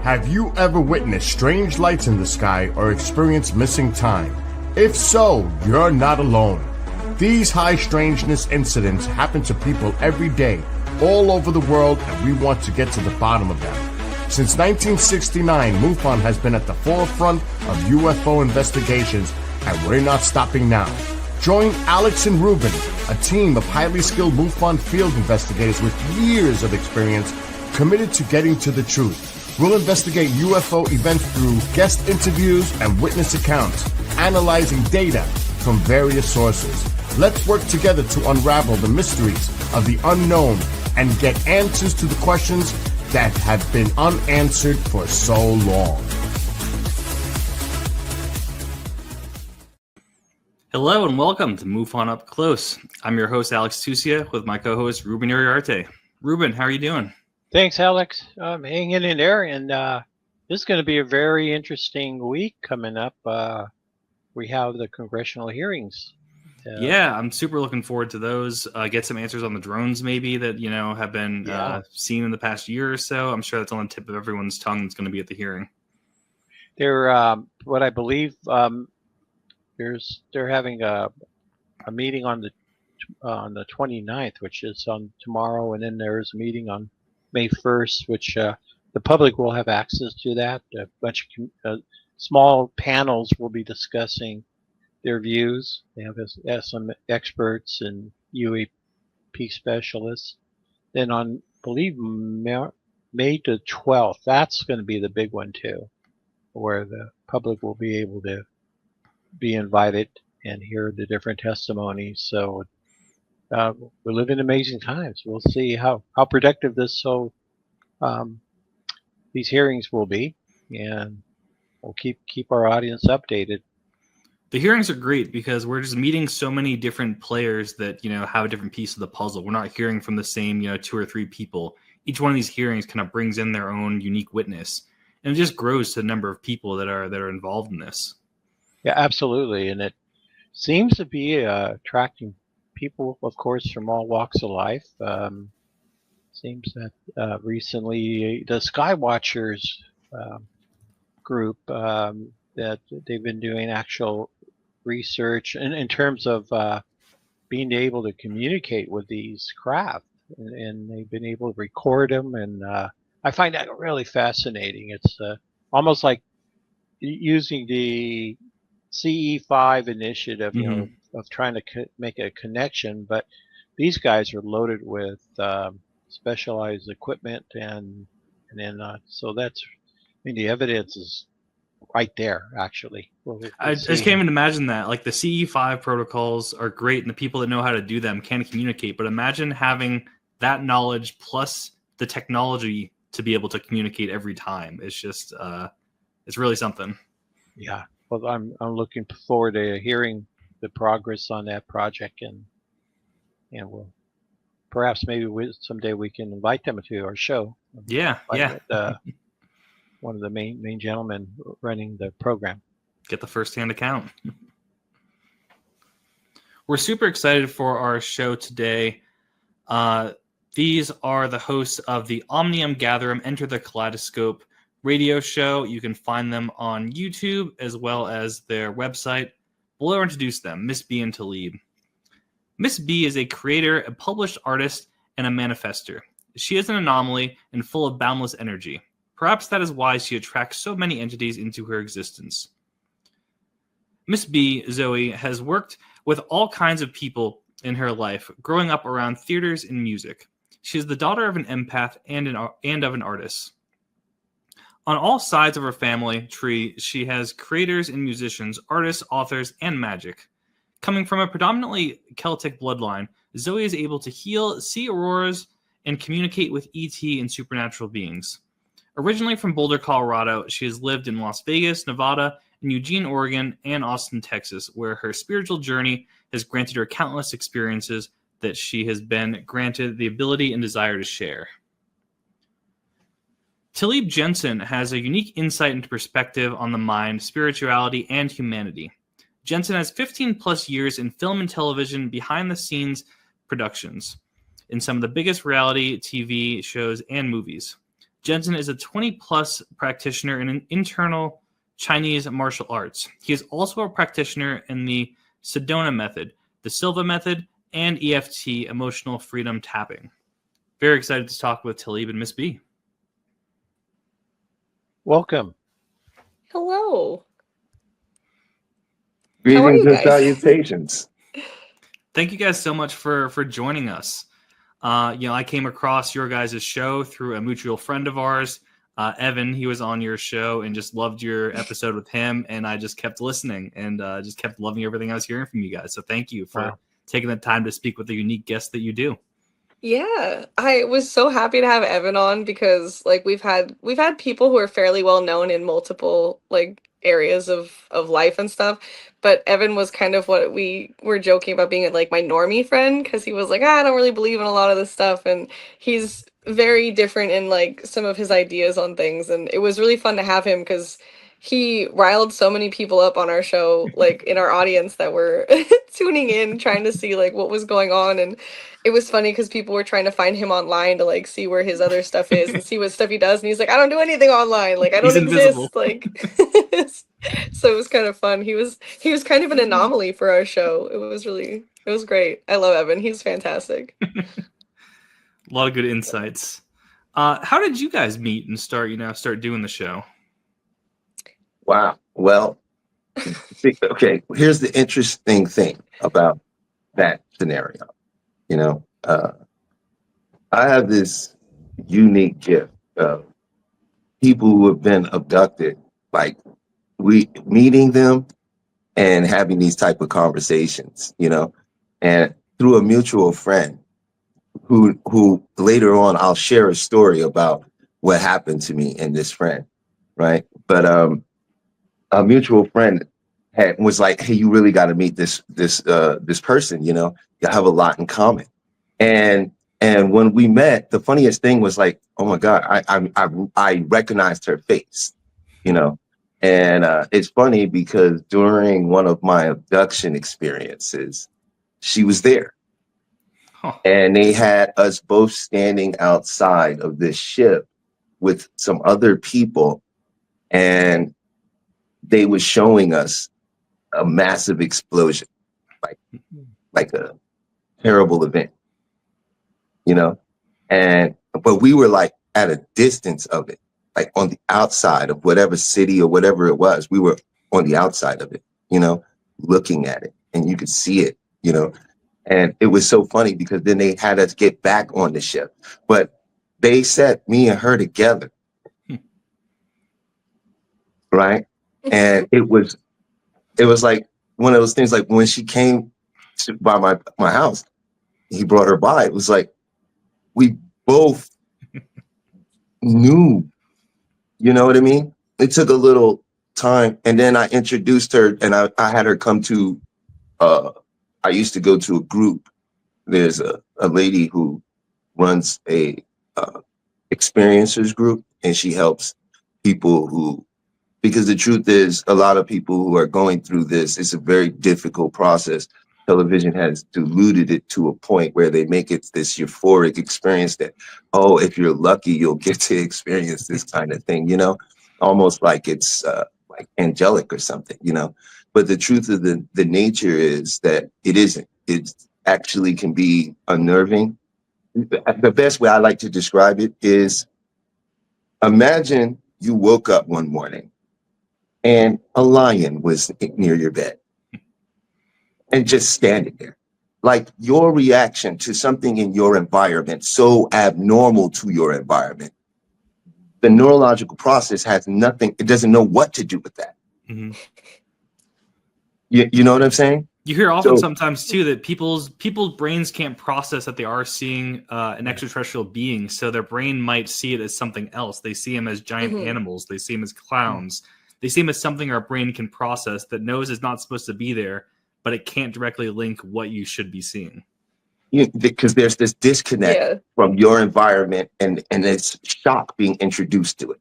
Have you ever witnessed strange lights in the sky or experienced missing time? If so, you're not alone. These high strangeness incidents happen to people every day, all over the world, and we want to get to the bottom of them. Since 1969, MUFON has been at the forefront of UFO investigations, and we're not stopping now. Join Alex and Ruben, a team of highly skilled MUFON field investigators with years of experience, committed to getting to the truth. We'll investigate UFO events through guest interviews and witness accounts, analyzing data from various sources. Let's work together to unravel the mysteries of the unknown and get answers to the questions that have been unanswered for so long. Hello and welcome to MUFON Up Close. I'm your host, Alex Tusia, with my co-host, Ruben Uriarte. Ruben, how are you doing? Thanks, Alex. I'm hanging in there, and this is going to be a very interesting week coming up. We have the congressional hearings. Yeah, I'm super looking forward to those. Get some answers on the drones, maybe, that have been seen in the past year or so. I'm sure that's on the tip of everyone's tongue that's going to be at the hearing. They're what I believe. They're having a meeting on the 29th, which is on tomorrow, and then there's a meeting on May 1st, which the public will have access to that. A bunch of small panels will be discussing their views. They have some experts and UAP specialists. Then on, I believe, May the 12th, that's going to be the big one too, where the public will be able to be invited and hear the different testimonies. So we're living amazing times. We'll see how productive these hearings will be, and we'll keep our audience updated. The hearings are great because we're just meeting so many different players that have a different piece of the puzzle. We're not hearing from the same 2 or 3 people. Each one of these hearings kind of brings in their own unique witness, and it just grows to the number of people that are involved in this. Yeah, absolutely, and it seems to be attracting people, of course, from all walks of life. Seems that recently the Skywatchers group, that they've been doing actual research in terms of being able to communicate with these craft, and they've been able to record them, and I find that really fascinating. It's almost like using the CE5 initiative, of trying to make a connection, but these guys are loaded with specialized equipment, and then so that's, the evidence is right there, actually. I just can't even imagine that. Like, the CE5 protocols are great, and the people that know how to do them can communicate, but imagine having that knowledge plus the technology to be able to communicate every time. It's just it's really something. Yeah, well, I'm looking forward to hearing the progress on that project, and we'll perhaps someday we can invite them to our show. Yeah. One of the main gentlemen running the program. Get the first-hand account. We're super excited for our show today. These are the hosts of the Omnium Gatherum Enter the Kaleidoscope radio show. You can find them on YouTube as well as their website. We'll introduce them, Miss Bii and Talib. Miss Bii is a creator, a published artist, and a manifester. She is an anomaly and full of boundless energy. Perhaps that is why she attracts so many entities into her existence. Miss Bii, Zoe, has worked with all kinds of people in her life, growing up around theaters and music. She is the daughter of an empath and of an artist. On all sides of her family tree, she has creators and musicians, artists, authors, and magic. Coming from a predominantly Celtic bloodline, Zoe is able to heal, see auroras, and communicate with ET and supernatural beings. Originally from Boulder, Colorado, she has lived in Las Vegas, Nevada, in Eugene, Oregon, and Austin, Texas, where her spiritual journey has granted her countless experiences that she has been granted the ability and desire to share. Talib Jensen has a unique insight into perspective on the mind, spirituality, and humanity. Jensen has 15 plus years in film and television behind-the-scenes productions in some of the biggest reality TV shows and movies. Jensen is a 20-plus practitioner in internal Chinese martial arts. He is also a practitioner in the Sedona method, the Silva method, and EFT, emotional freedom tapping. Very excited to talk with Talib and Miss Bii. Welcome. Hello. Greetings How are you and guys? salutations. Thank you guys so much for joining us. I came across your guys' show through a mutual friend of ours, Evan. He was on your show and just loved your episode with him, and I just kept listening and just kept loving everything I was hearing from you guys. So thank you for taking the time to speak with the unique guest that you do. Yeah, I was so happy to have Evan on because like we've had people who are fairly well known in multiple like areas of life and stuff, but Evan was kind of what we were joking about being like my normie friend because he was like, I don't really believe in a lot of this stuff, and he's very different in like some of his ideas on things, and it was really fun to have him because he riled so many people up on our show, like in our audience that were tuning in, trying to see like what was going on. And it was funny because people were trying to find him online to like see where his other stuff is and see what stuff he does. And he's like, I don't do anything online. Like I don't exist. Like, so it was kind of fun. He was kind of an anomaly for our show. It was great. I love Evan. He's fantastic. A lot of good insights. How did you guys meet and start doing the show? Wow. Well, okay, here's the interesting thing about that scenario. I have this unique gift of people who have been abducted, like meeting them and having these type of conversations, and through a mutual friend who later on I'll share a story about what happened to me and this friend, right? But a mutual friend was like, hey, you really got to meet this person, you have a lot in common. And when we met, the funniest thing was like, oh my God, I recognized her face, and it's funny because during one of my abduction experiences, she was there. Huh. And they had us both standing outside of this ship with some other people, and they were showing us a massive explosion, like a terrible event, but we were like at a distance of it, like on the outside of whatever city or whatever it was. We were on the outside of it, looking at it, and you could see it, and it was so funny because then they had us get back on the ship, but they set me and her together. Right. And it was like one of those things, like when she came by my house, he brought her by. It was like we both knew, you know what I mean? It took a little time. And then I introduced her, and I had her come to, I used to go to a group. There's a lady who runs a experiencers group, and she helps people because the truth is, a lot of people who are going through this, it's a very difficult process. Television has diluted it to a point where they make it this euphoric experience that, oh, if you're lucky, you'll get to experience this kind of thing, almost like it's like angelic or something, But the truth of the nature is that it isn't. It actually can be unnerving. The best way I like to describe it is, imagine you woke up one morning and a lion was near your bed and just standing there. Like your reaction to something in your environment, so abnormal to your environment, the neurological process has nothing, it doesn't know what to do with that. Mm-hmm. You know what I'm saying? You hear often sometimes too that people's brains can't process that they are seeing an extraterrestrial being, so their brain might see it as something else. They see them as giant animals. They see them as clowns. They see them as something our brain can process that knows is not supposed to be there, but it can't directly link what you should be seeing. Because there's this disconnect from your environment and it's shock being introduced to it.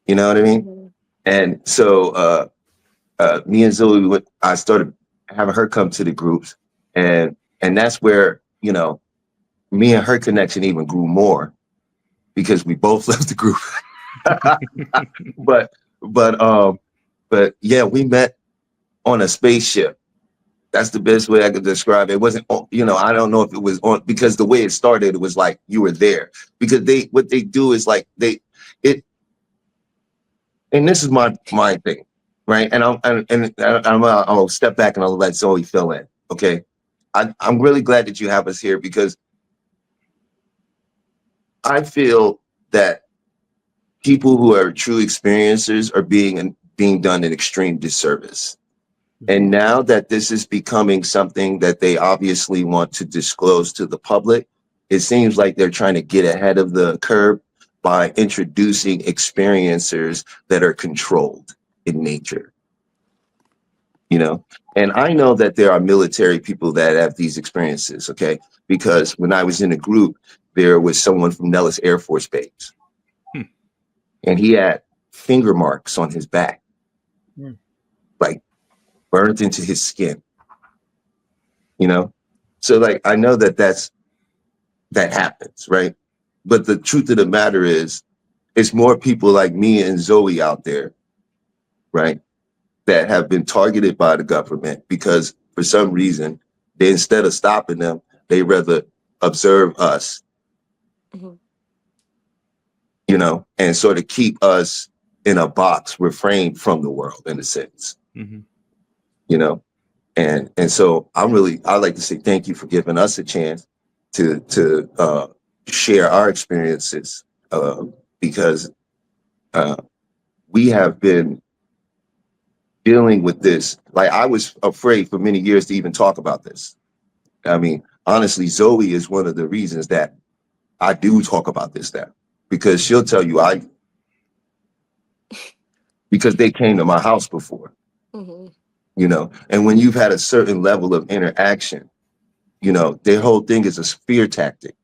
You know what I mean? Mm-hmm. And so me and Zoe, I started having her come to the groups, and that's where, me and her connection even grew more. because we both left the group. but yeah, we met on a spaceship. That's the best way I could describe it. It wasn't, you know, I don't know if it was on, because the way it started, it was like you were there. Because what they do is like and this is my thing, right? And I'll step back and I'll let Zoe fill in. Okay, I'm really glad that you have us here, because I feel that people who are true experiencers are being done an extreme disservice. And now that this is becoming something that they obviously want to disclose to the public, it seems like they're trying to get ahead of the curve by introducing experiencers that are controlled in nature. You know, and I know that there are military people that have these experiences, okay? Because when I was in a group, there was someone from Nellis Air Force Base. And he had finger marks on his back, like burned into his skin, you know? So like, I know that that happens, right? But the truth of the matter is, it's more people like me and Zoe out there, right? That have been targeted by the government because for some reason, instead of stopping them, they rather observe us, you know, and sort of keep us in a box, refrained from the world in a sense. You know, and so I'd like to say thank you for giving us a chance to share our experiences, because we have been dealing with this. Like, I was afraid for many years to even talk about this. I mean, honestly, Zoe is one of the reasons that I do talk about this now, because she'll tell you because they came to my house before. You know, and when you've had a certain level of interaction, you know, their whole thing is a fear tactic,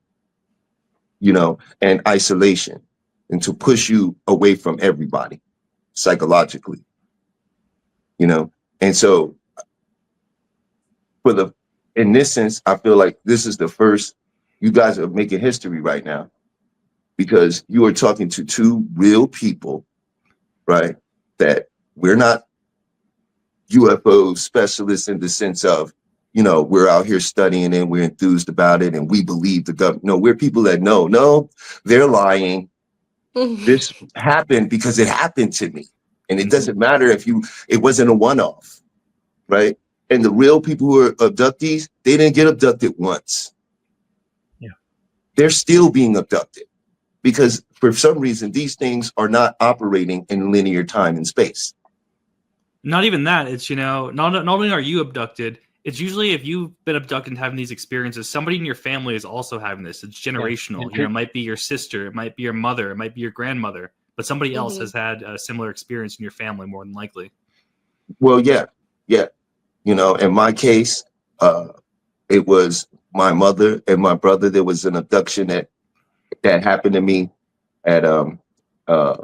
you know, and isolation, and to push you away from everybody psychologically, you know. And so in this sense, I feel like this is the first, you guys are making history right now, because you are talking to two real people, right? That we're not UFO specialists in the sense of, you know, we're out here studying and we're enthused about it and we believe the government. No, we're people that no, they're lying. This happened because it happened to me. And it doesn't matter if it wasn't a one-off, right? And the real people who are abductees, they didn't get abducted once. Yeah. They're still being abducted because for some reason, these things are not operating in linear time and space. Not even that. It's, you know, not only are you abducted, it's usually if you've been abducted and having these experiences, somebody in your family is also having this. It's generational. Yeah. You know, it might be your sister, it might be your mother, it might be your grandmother, but somebody else has had a similar experience in your family more than likely. Well, yeah. You know, in my case, it was my mother and my brother. There was an abduction that happened to me at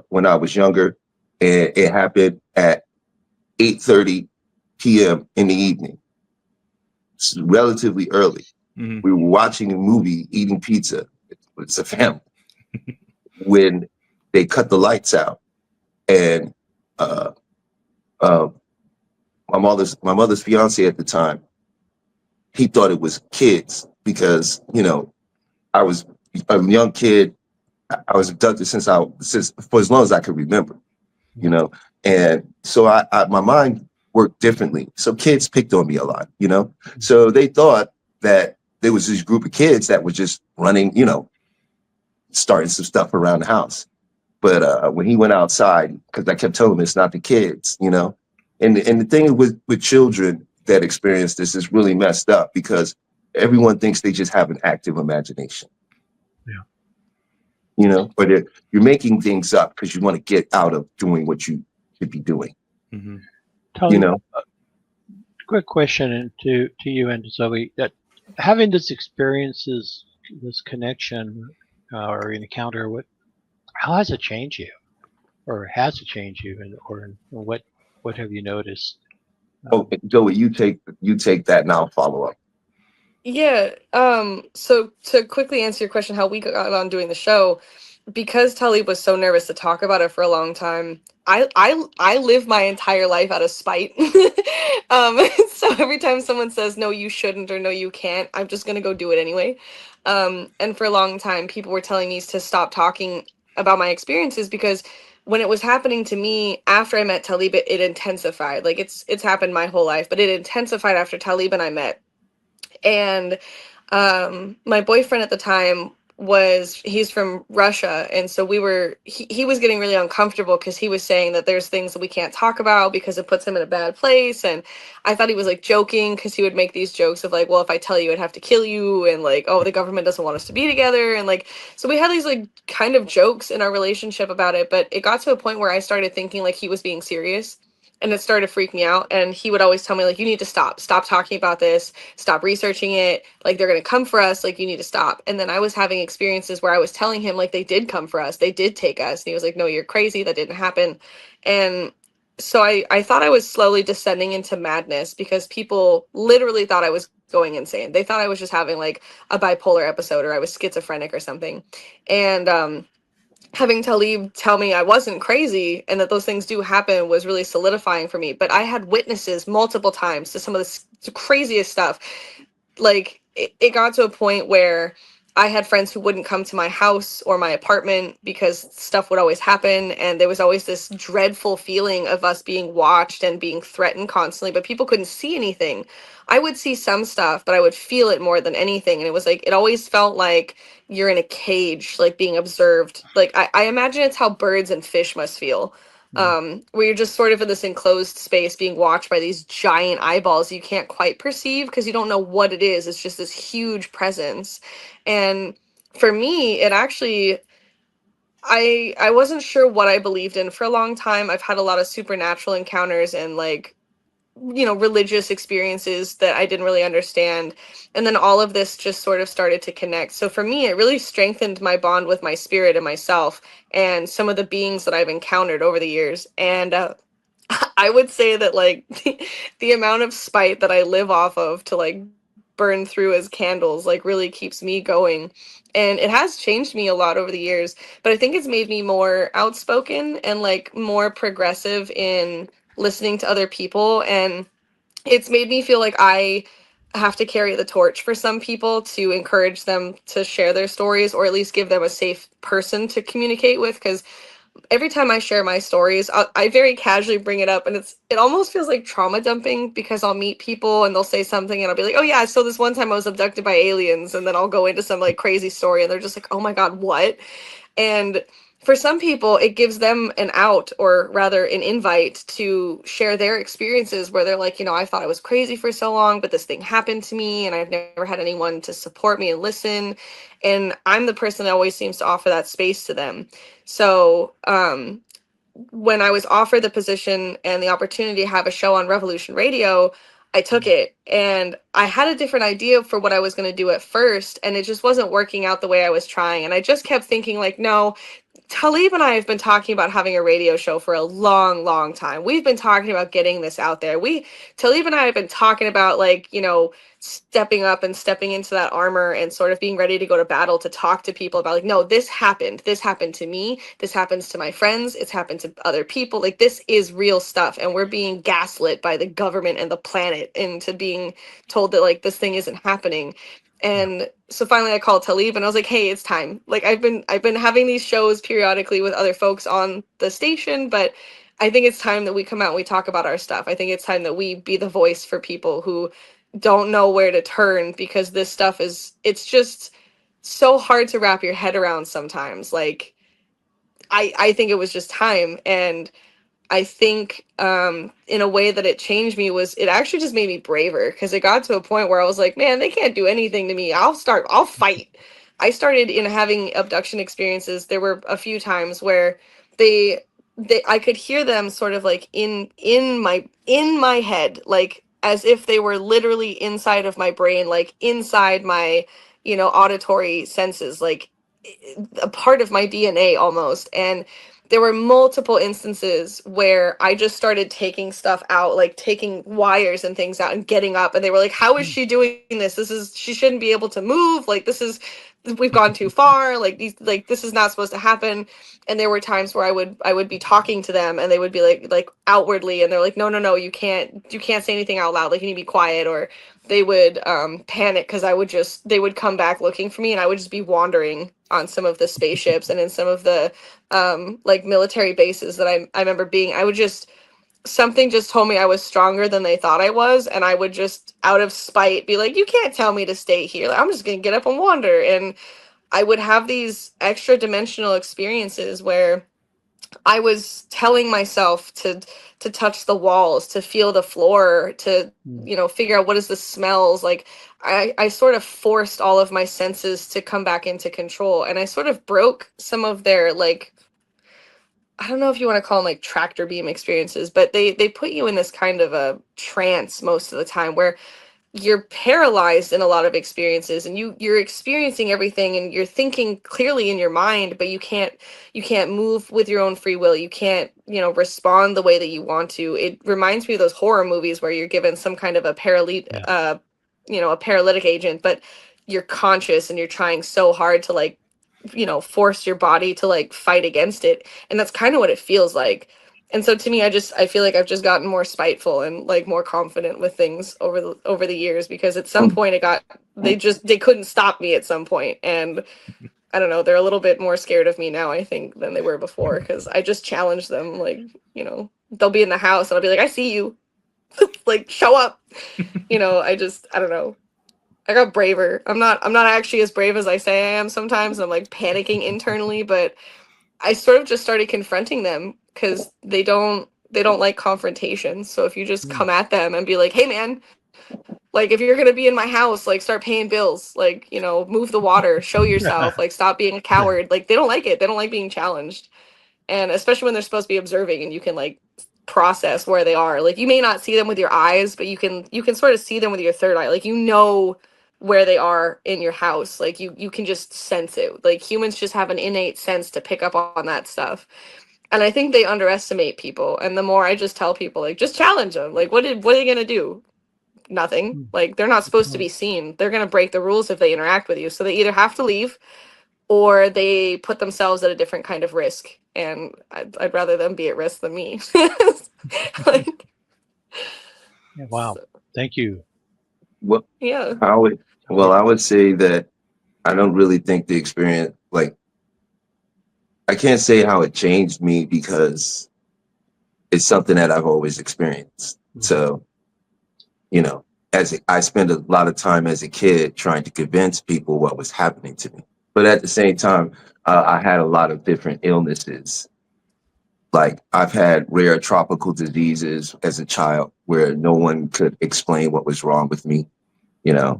when I was younger, and it happened at 8:30 p.m. in the evening. It's relatively early. We were watching a movie, eating pizza. It's a family. When they cut the lights out, and my mother's fiance at the time, he thought it was kids because, you know, I was a young kid. I was abducted since for as long as I could remember, you know. And so my mind worked differently. So kids picked on me a lot, you know. So they thought that there was this group of kids that were just running, you know, starting some stuff around the house. But when he went outside, because I kept telling him it's not the kids, you know. And the thing with children that experience this is really messed up because everyone thinks they just have an active imagination. Yeah. You know, but you're making things up because you want to get out of doing what you should be doing. You know, quick question to you and Zoe, that having this experiences, this connection or encounter, how has it changed you, or has it changed you, or what have you noticed? Zoe, you take that and I'll follow up. Yeah. So to quickly answer your question, how we got on doing the show, because Talib was so nervous to talk about it for a long time, I live my entire life out of spite. So every time someone says no, you shouldn't, or no, you can't, I'm just gonna go do it anyway. And for a long time, people were telling me to stop talking about my experiences because when it was happening to me after I met Talib, it intensified. Like it's happened my whole life, but it intensified after Talib and I met. And my boyfriend at the time he's from Russia, and so he was getting really uncomfortable because he was saying that there's things that we can't talk about because it puts him in a bad place. And I thought he was like joking because he would make these jokes of like, well, if I tell you, I'd have to kill you, and like, oh, the government doesn't want us to be together, and like, so we had these like kind of jokes in our relationship about it. But it got to a point where I started thinking like he was being serious, and it started to freak me out. And he would always tell me like, you need to stop talking about this, stop researching it, like they're going to come for us, like you need to stop. And then I was having experiences where I was telling him like they did come for us, they did take us, and he was like, no, you're crazy, that didn't happen. And so I thought I was slowly descending into madness because people literally thought I was going insane. They thought I was just having like a bipolar episode, or I was schizophrenic or something. And having Talib tell me I wasn't crazy and that those things do happen was really solidifying for me. But I had witnesses multiple times to some of the craziest stuff. Like it got to a point where I had friends who wouldn't come to my house or my apartment because stuff would always happen. And there was always this dreadful feeling of us being watched and being threatened constantly, but people couldn't see anything. I would see some stuff, but I would feel it more than anything. And it was like, it always felt like you're in a cage, like being observed. Like I imagine it's how birds and fish must feel. Where you're just sort of in this enclosed space being watched by these giant eyeballs you can't quite perceive because you don't know what it is. It's just this huge presence. And for me, it actually, I wasn't sure what I believed in for a long time. I've had a lot of supernatural encounters and like, you know, religious experiences that I didn't really understand. And then all of this just sort of started to connect. So for me, it really strengthened my bond with my spirit and myself and some of the beings that I've encountered over the years. And I would say that like the amount of spite that I live off of to like burn through as candles like really keeps me going. And it has changed me a lot over the years, but I think it's made me more outspoken and like more progressive in listening to other people. And it's made me feel like I have to carry the torch for some people to encourage them to share their stories, or at least give them a safe person to communicate with. Because every time I share my stories, I very casually bring it up, and it almost feels like trauma dumping because I'll meet people and they'll say something and I'll be like, oh yeah, so this one time I was abducted by aliens, and then I'll go into some like crazy story and they're just like, oh my god, what? And for some people, it gives them an out, or rather an invite to share their experiences where they're like, you know, I thought I was crazy for so long, but this thing happened to me and I've never had anyone to support me and listen. And I'm the person that always seems to offer that space to them. So when I was offered the position and the opportunity to have a show on Revolution Radio, I took it. And I had a different idea for what I was going to do at first, and it just wasn't working out the way I was trying. And I just kept thinking like, no, Talib and I have been talking about having a radio show for a long, long time. We've been talking about getting this out there. Talib and I have been talking about like, you know, stepping up and stepping into that armor and sort of being ready to go to battle to talk to people about like, no, this happened to me. This happens to my friends. It's happened to other people. Like this is real stuff. And we're being gaslit by the government and the planet into being told that like this thing isn't happening. And so finally I called Talib and I was like, hey, it's time. Like I've been having these shows periodically with other folks on the station, but I think it's time that we come out and we talk about our stuff. I think it's time that we be the voice for people who don't know where to turn, because this stuff it's just so hard to wrap your head around sometimes. Like I think it was just time. And I think in a way that it changed me was it actually just made me braver, because it got to a point where I was like, man, they can't do anything to me. I'll fight. I started in having abduction experiences. There were a few times where I could hear them sort of like in my head, like as if they were literally inside of my brain, like inside my, you know, auditory senses, like a part of my DNA almost. And there were multiple instances where I just started taking stuff out, like taking wires and things out and getting up. And they were like, how is she doing this? She shouldn't be able to move. Like, this is we've gone too far, like this is not supposed to happen. And there were times where I would be talking to them and they would be like outwardly, and they're like, no, you can't say anything out loud, like you need to be quiet. Or they would panic because they would come back looking for me, and I would just be wandering on some of the spaceships and in some of the like military bases that I remember being. Something just told me I was stronger than they thought I was, and I would just, out of spite, be like, you can't tell me to stay here. Like, I'm just gonna get up and wander. And I would have these extra dimensional experiences where I was telling myself to touch the walls, to feel the floor, to figure out what is the smells. Like I sort of forced all of my senses to come back into control, and I sort of broke some of their, like, I don't know if you want to call them like tractor beam experiences, but they put you in this kind of a trance most of the time where you're paralyzed in a lot of experiences, and you're experiencing everything and you're thinking clearly in your mind, but you can't move with your own free will. You can't, respond the way that you want to. It reminds me of those horror movies where you're given some kind of a a paralytic agent, but you're conscious and you're trying so hard to, like, force your body to, like, fight against it. And that's kind of what it feels like. And so to me, I feel like I've just gotten more spiteful and, like, more confident with things over the years, because at some point they couldn't stop me at some point. And I don't know, they're a little bit more scared of me now, I think, than they were before, because I just challenge them. Like, they'll be in the house and I'll be like, I see you. Like, show up. I don't know. I got braver. I'm not actually as brave as I say I am sometimes. I'm, like, panicking internally, but I sort of just started confronting them because they don't like confrontation. So if you just come at them and be like, hey man, like, if you're going to be in my house, like, start paying bills, like, move the water, show yourself, like, stop being a coward. Like, they don't like it. They don't like being challenged. And especially when they're supposed to be observing and you can, like, process where they are. Like, you may not see them with your eyes, but you can sort of see them with your third eye. Like, where they are in your house. Like, you can just sense it. Like, humans just have an innate sense to pick up on that stuff. And I think they underestimate people. And the more I just tell people, like, just challenge them. Like, what are they gonna do? Nothing. Like, they're not supposed to be seen. They're gonna break the rules if they interact with you. So they either have to leave or they put themselves at a different kind of risk. And I'd rather them be at risk than me. Like, wow. So. Thank you. Well, Yeah. I would say that I don't really think the experience, like, I can't say how it changed me because it's something that I've always experienced. So, I spent a lot of time as a kid trying to convince people what was happening to me. But at the same time, I had a lot of different illnesses. Like, I've had rare tropical diseases as a child where no one could explain what was wrong with me,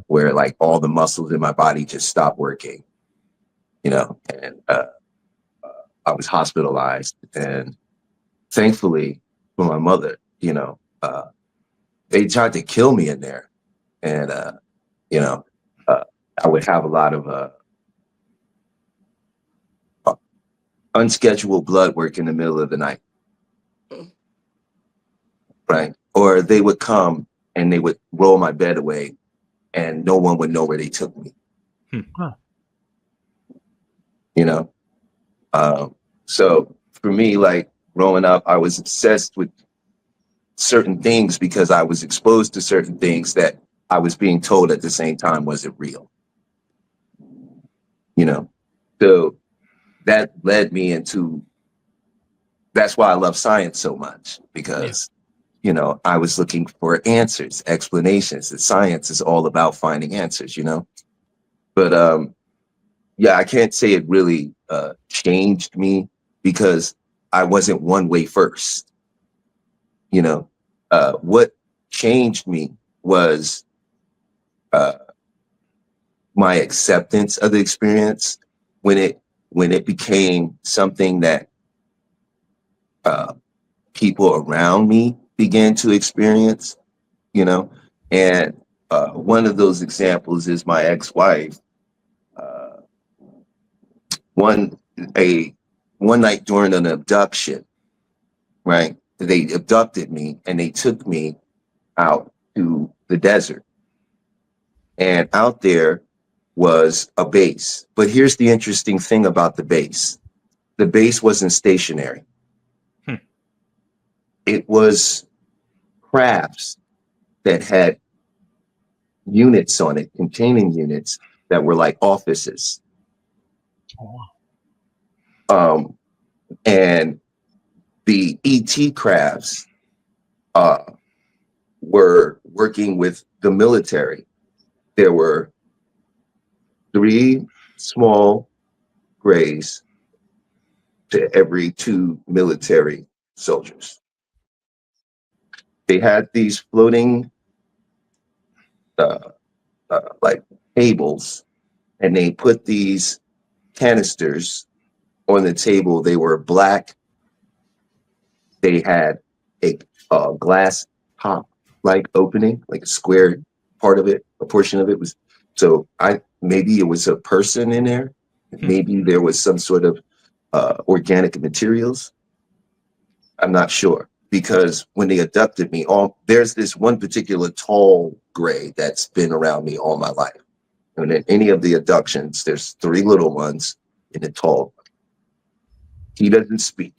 where, like, all the muscles in my body just stopped working, and I was hospitalized. And thankfully for my mother, they tried to kill me in there. And, I would have a lot of unscheduled blood work in the middle of the night. Right. Or they would come and they would roll my bed away and no one would know where they took me. So for me, like, growing up, I was obsessed with certain things because I was exposed to certain things that I was being told at the same time wasn't real. So that led me into, that's why I love science so much, because, I was looking for answers, explanations. And science is all about finding answers, But I can't say it really changed me because I wasn't one way first. What changed me was my acceptance of the experience when it became something that people around me began to experience, and one of those examples is my ex-wife. One night during an abduction, right? They abducted me and they took me out to the desert. And out there, was a base. But here's the interesting thing about the base. The base wasn't stationary. It was crafts that had units on it, containing units that were like offices. And the ET crafts were working with the military. There were 3 small grays to every 2 military soldiers. They had these floating like tables, and they put these canisters on the table. They were black. They had a glass top like opening, like a square part of it, a portion of it was, so maybe it was a person in there. Maybe there was some sort of organic materials. I'm not sure, because when they abducted me, there's this one particular tall gray that's been around me all my life. And in any of the abductions, there's 3 little ones and a tall one. He doesn't speak.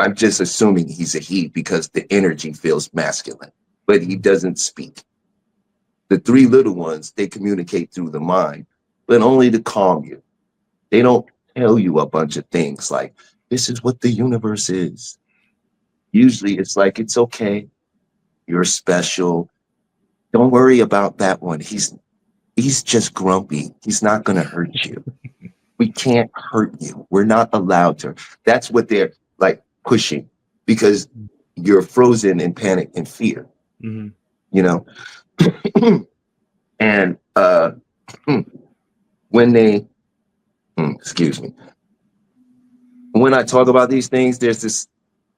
I'm just assuming he's a he because the energy feels masculine, but he doesn't speak. The 3 little ones, they communicate through the mind, but only to calm you. They don't tell you a bunch of things like, this is what the universe is. Usually it's like, it's okay. You're special. Don't worry about that one. He's just grumpy. He's not going to hurt you. We can't hurt you. We're not allowed to. That's what they're like pushing, because you're frozen in panic and fear, you know? And when they, excuse me, when I talk about these things, there's this,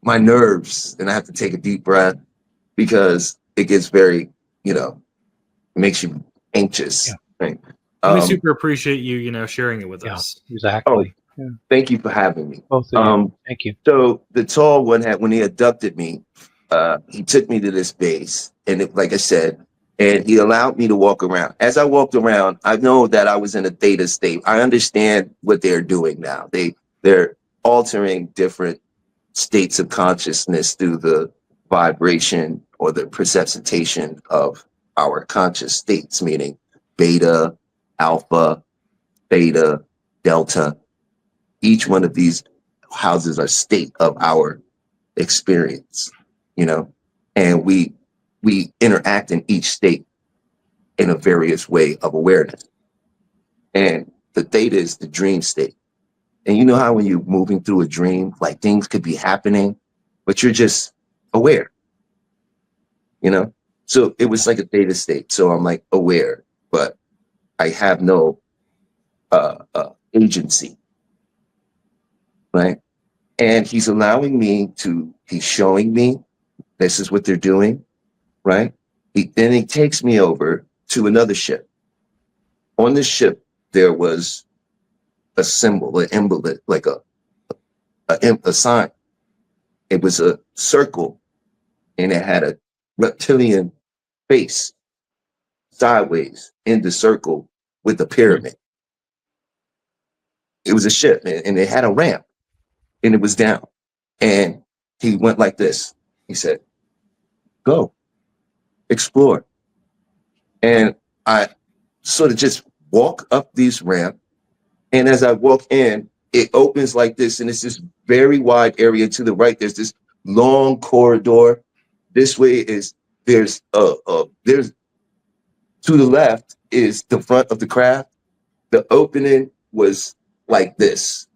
my nerves, and I have to take a deep breath because it gets very, you know, makes you anxious. Yeah. Right? We super appreciate you, you know, sharing it with us. Exactly. Thank you for having me. Both of you. Thank you. So the tall one when he abducted me, he took me to this base, and like I said, and he allowed me to walk around. As I walked around, I know that I was in a theta state. I understand what they're doing now. They're altering different states of consciousness through the vibration or the precipitation of our conscious states, meaning beta, alpha, theta, delta. Each one of these houses a state of our experience, you know, and we interact in each state in a various way of awareness. And the theta is the dream state. And you know how when you're moving through a dream, like things could be happening, but you're just aware, you know? So it was like a theta state. So I'm like aware, but I have no agency, right? And he's allowing me he's showing me this is what they're doing, right? Then he takes me over to another ship. On this ship, there was a symbol, an emblem, like a sign. It was a circle, and it had a reptilian face sideways in the circle with a pyramid. It was a ship, and it had a ramp, and it was down. And he went like this. He said, go, explore. And I sort of just walk up this ramp. And as I walk in, it opens like this, and it's this very wide area. To the right, there's this long corridor. This way there's to the left is the front of the craft. The opening was like this.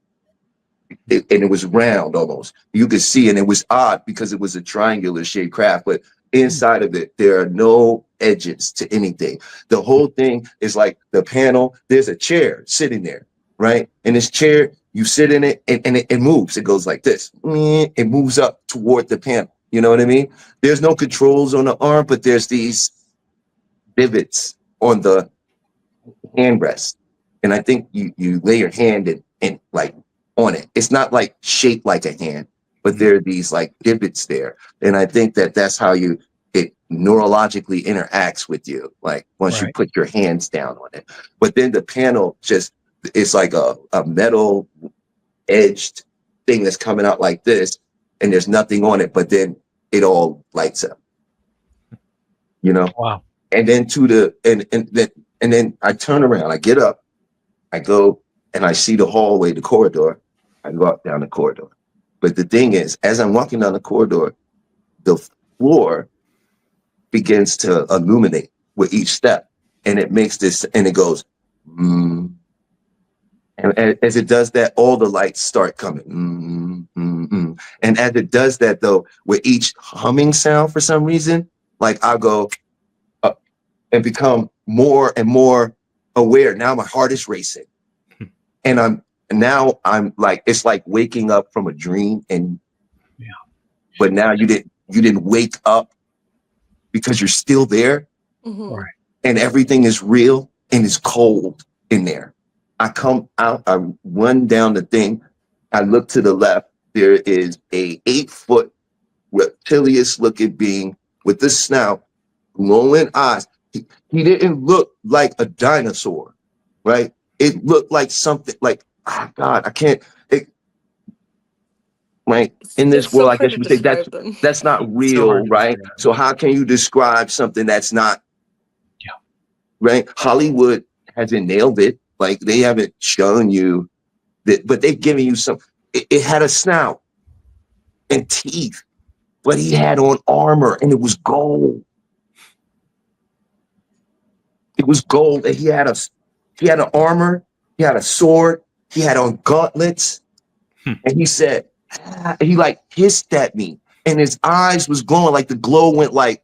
And it was round almost. You could see, and it was odd because it was a triangular shaped craft, but inside of it, there are no edges to anything. The whole thing is like the panel. There's a chair sitting there, right? And this chair, you sit in it, and it moves. It goes like this. It moves up toward the panel. You know what I mean? There's no controls on the arm, but there's these divots on the handrest. And I think you lay your hand in like on it. It's not like shaped like a hand, but there are these like divots there. And I think that's how it neurologically interacts with you, like once you put your hands down on it. But then the panel it's like a metal edged thing that's coming out like this, and there's nothing on it, but then it all lights up, you know? Wow. And then and then I turn around, I get up, I go and I see the hallway, the corridor. I go up down the corridor. But the thing is, as I'm walking down the corridor, the floor begins to illuminate with each step, and it makes this, and it goes, and as it does that, all the lights start coming, and as it does that, though, with each humming sound, for some reason, like I go up and become more and more aware. Now my heart is racing, and I'm like, it's like waking up from a dream, and but now you didn't wake up, because you're still there, and everything is real and it's cold in there. I come out, I run down the thing, I look to the left, there is a 8-foot reptilious looking being with the snout, glowing eyes. He didn't look like a dinosaur, right? It looked like something like, oh God, I can't. Right, in this world, I guess you would say that's not real, right? So how can you describe something that's not? Right, Hollywood hasn't nailed it. Like, they haven't shown you that, but they've given you some. It had a snout and teeth, but he had on armor, and it was gold. It was gold, and he had an armor, he had a sword, he had on gauntlets, and he said. He like hissed at me, and his eyes was glowing, like the glow went like,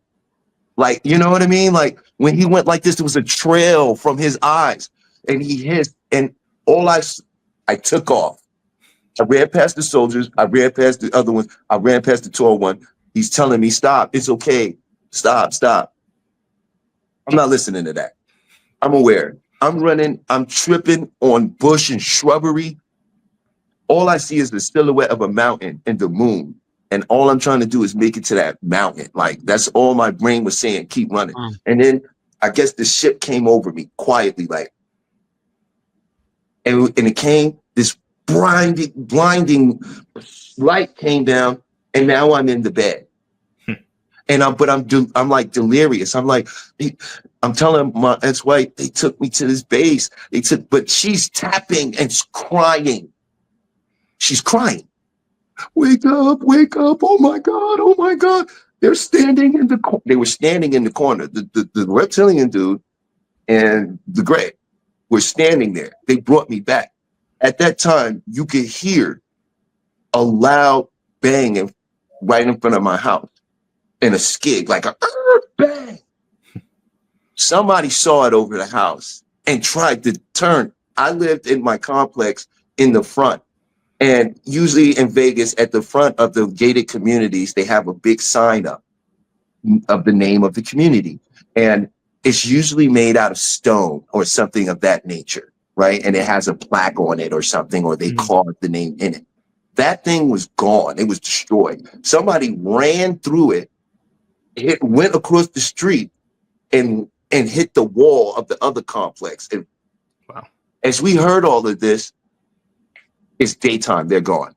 you know what I mean? Like when he went like this, there was a trail from his eyes, and he hissed, and I took off. I ran past the soldiers, I ran past the other ones, I ran past the tall one. He's telling me, stop, it's okay, stop. I'm not listening to that. I'm aware. I'm running, I'm tripping on bush and shrubbery. All I see is the silhouette of a mountain and the moon. And all I'm trying to do is make it to that mountain. Like, that's all my brain was saying, keep running. And then I guess the ship came over me quietly, like, and it came, this blinding light came down, and now I'm in the bed. And I'm like delirious. I'm like, I'm telling my ex-wife, they took me to this base. But she's tapping and crying. She's crying. Wake up, oh my God. They were standing in the corner. The reptilian dude and the gray were standing there. They brought me back. At that time, you could hear a loud bang right in front of my house, and a skid, like a bang. Somebody saw it over the house and tried to turn. I lived in my complex in the front. And usually in Vegas, at the front of the gated communities, they have a big sign up of the name of the community. And it's usually made out of stone or something of that nature, right? And it has a plaque on it or something, or they carved the name in it. That thing was gone. It was destroyed. Somebody ran through it. It went across the street and hit the wall of the other complex. And as we heard all of this, it's daytime, they're gone.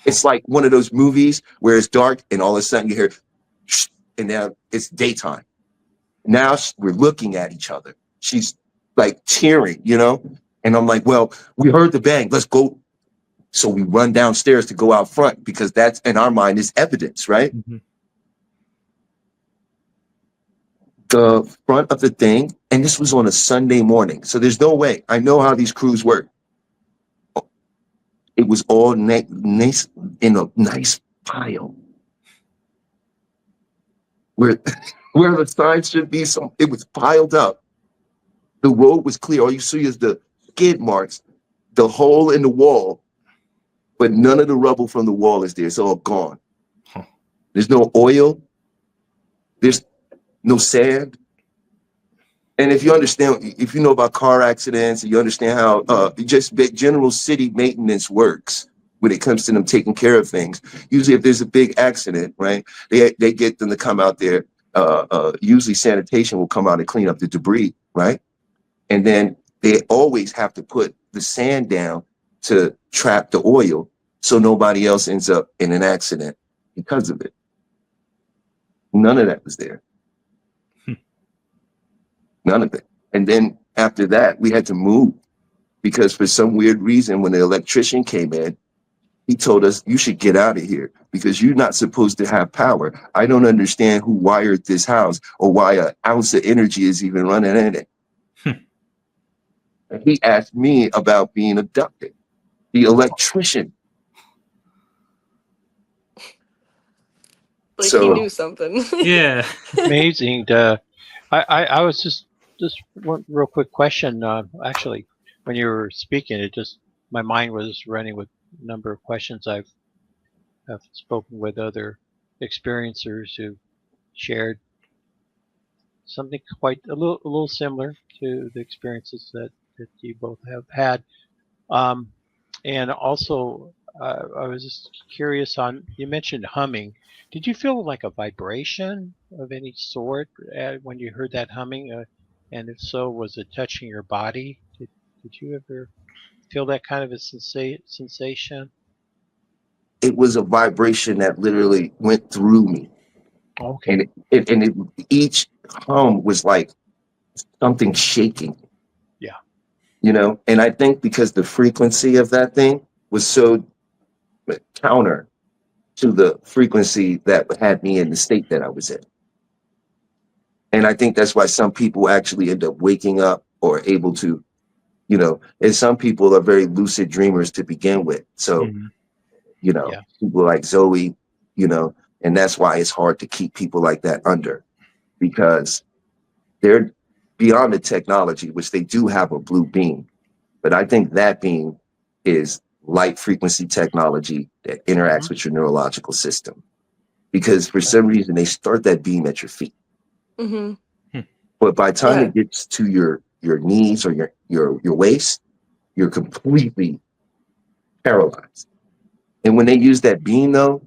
It's like one of those movies where it's dark and all of a sudden you hear, and now it's daytime. Now we're looking at each other. She's like tearing, you know? And I'm like, well, we heard the bang, let's go. So we run downstairs to go out front, because that's, in our mind, is evidence, right? The front of the thing, and this was on a Sunday morning, so there's no way. I know how these crews work. It was all nice in a nice pile where the sign should be. It was piled up. The road was clear. All you see is the skid marks, the hole in the wall, but none of the rubble from the wall is there. It's all gone. There's no oil. There's no sand. And if you understand, if you know about car accidents, and you understand how just general city maintenance works when it comes to them taking care of things. Usually if there's a big accident, right, they get them to come out there usually sanitation will come out and clean up the debris, right? And then they always have to put the sand down to trap the oil so nobody else ends up in an accident because of it. None of that was there. None of it. And then after that, we had to move because for some weird reason, when the electrician came in, he told us, you should get out of here because you're not supposed to have power. I don't understand who wired this house or why an ounce of energy is even running in it. And he asked me about being abducted. The electrician. Like So- he knew something. Yeah. Amazing. I was just one real quick question. Actually, when you were speaking, my mind was running with a number of questions. I've spoken with other experiencers who shared something quite a little similar to the experiences that you both have had. And also, I was just curious on, you mentioned humming. Did you feel like a vibration of any sort when you heard that humming? And if so, was it touching your body? Did you ever feel that kind of a sensation? It was a vibration that literally went through me. Okay. And each hum was like something shaking. Yeah. You know, and I think because the frequency of that thing was so counter to the frequency that had me in the state that I was in. And I think that's why some people actually end up waking up or able to, you know, and some people are very lucid dreamers to begin with. So, you know, people like Zoe, you know, and that's why it's hard to keep people like that under, because they're beyond the technology, which they do have a blue beam. But I think that beam is light frequency technology that interacts with your neurological system. Because for some reason, they start that beam at your feet. But by the time it gets to your knees or your waist, you're completely paralyzed. And when they use that beam, though,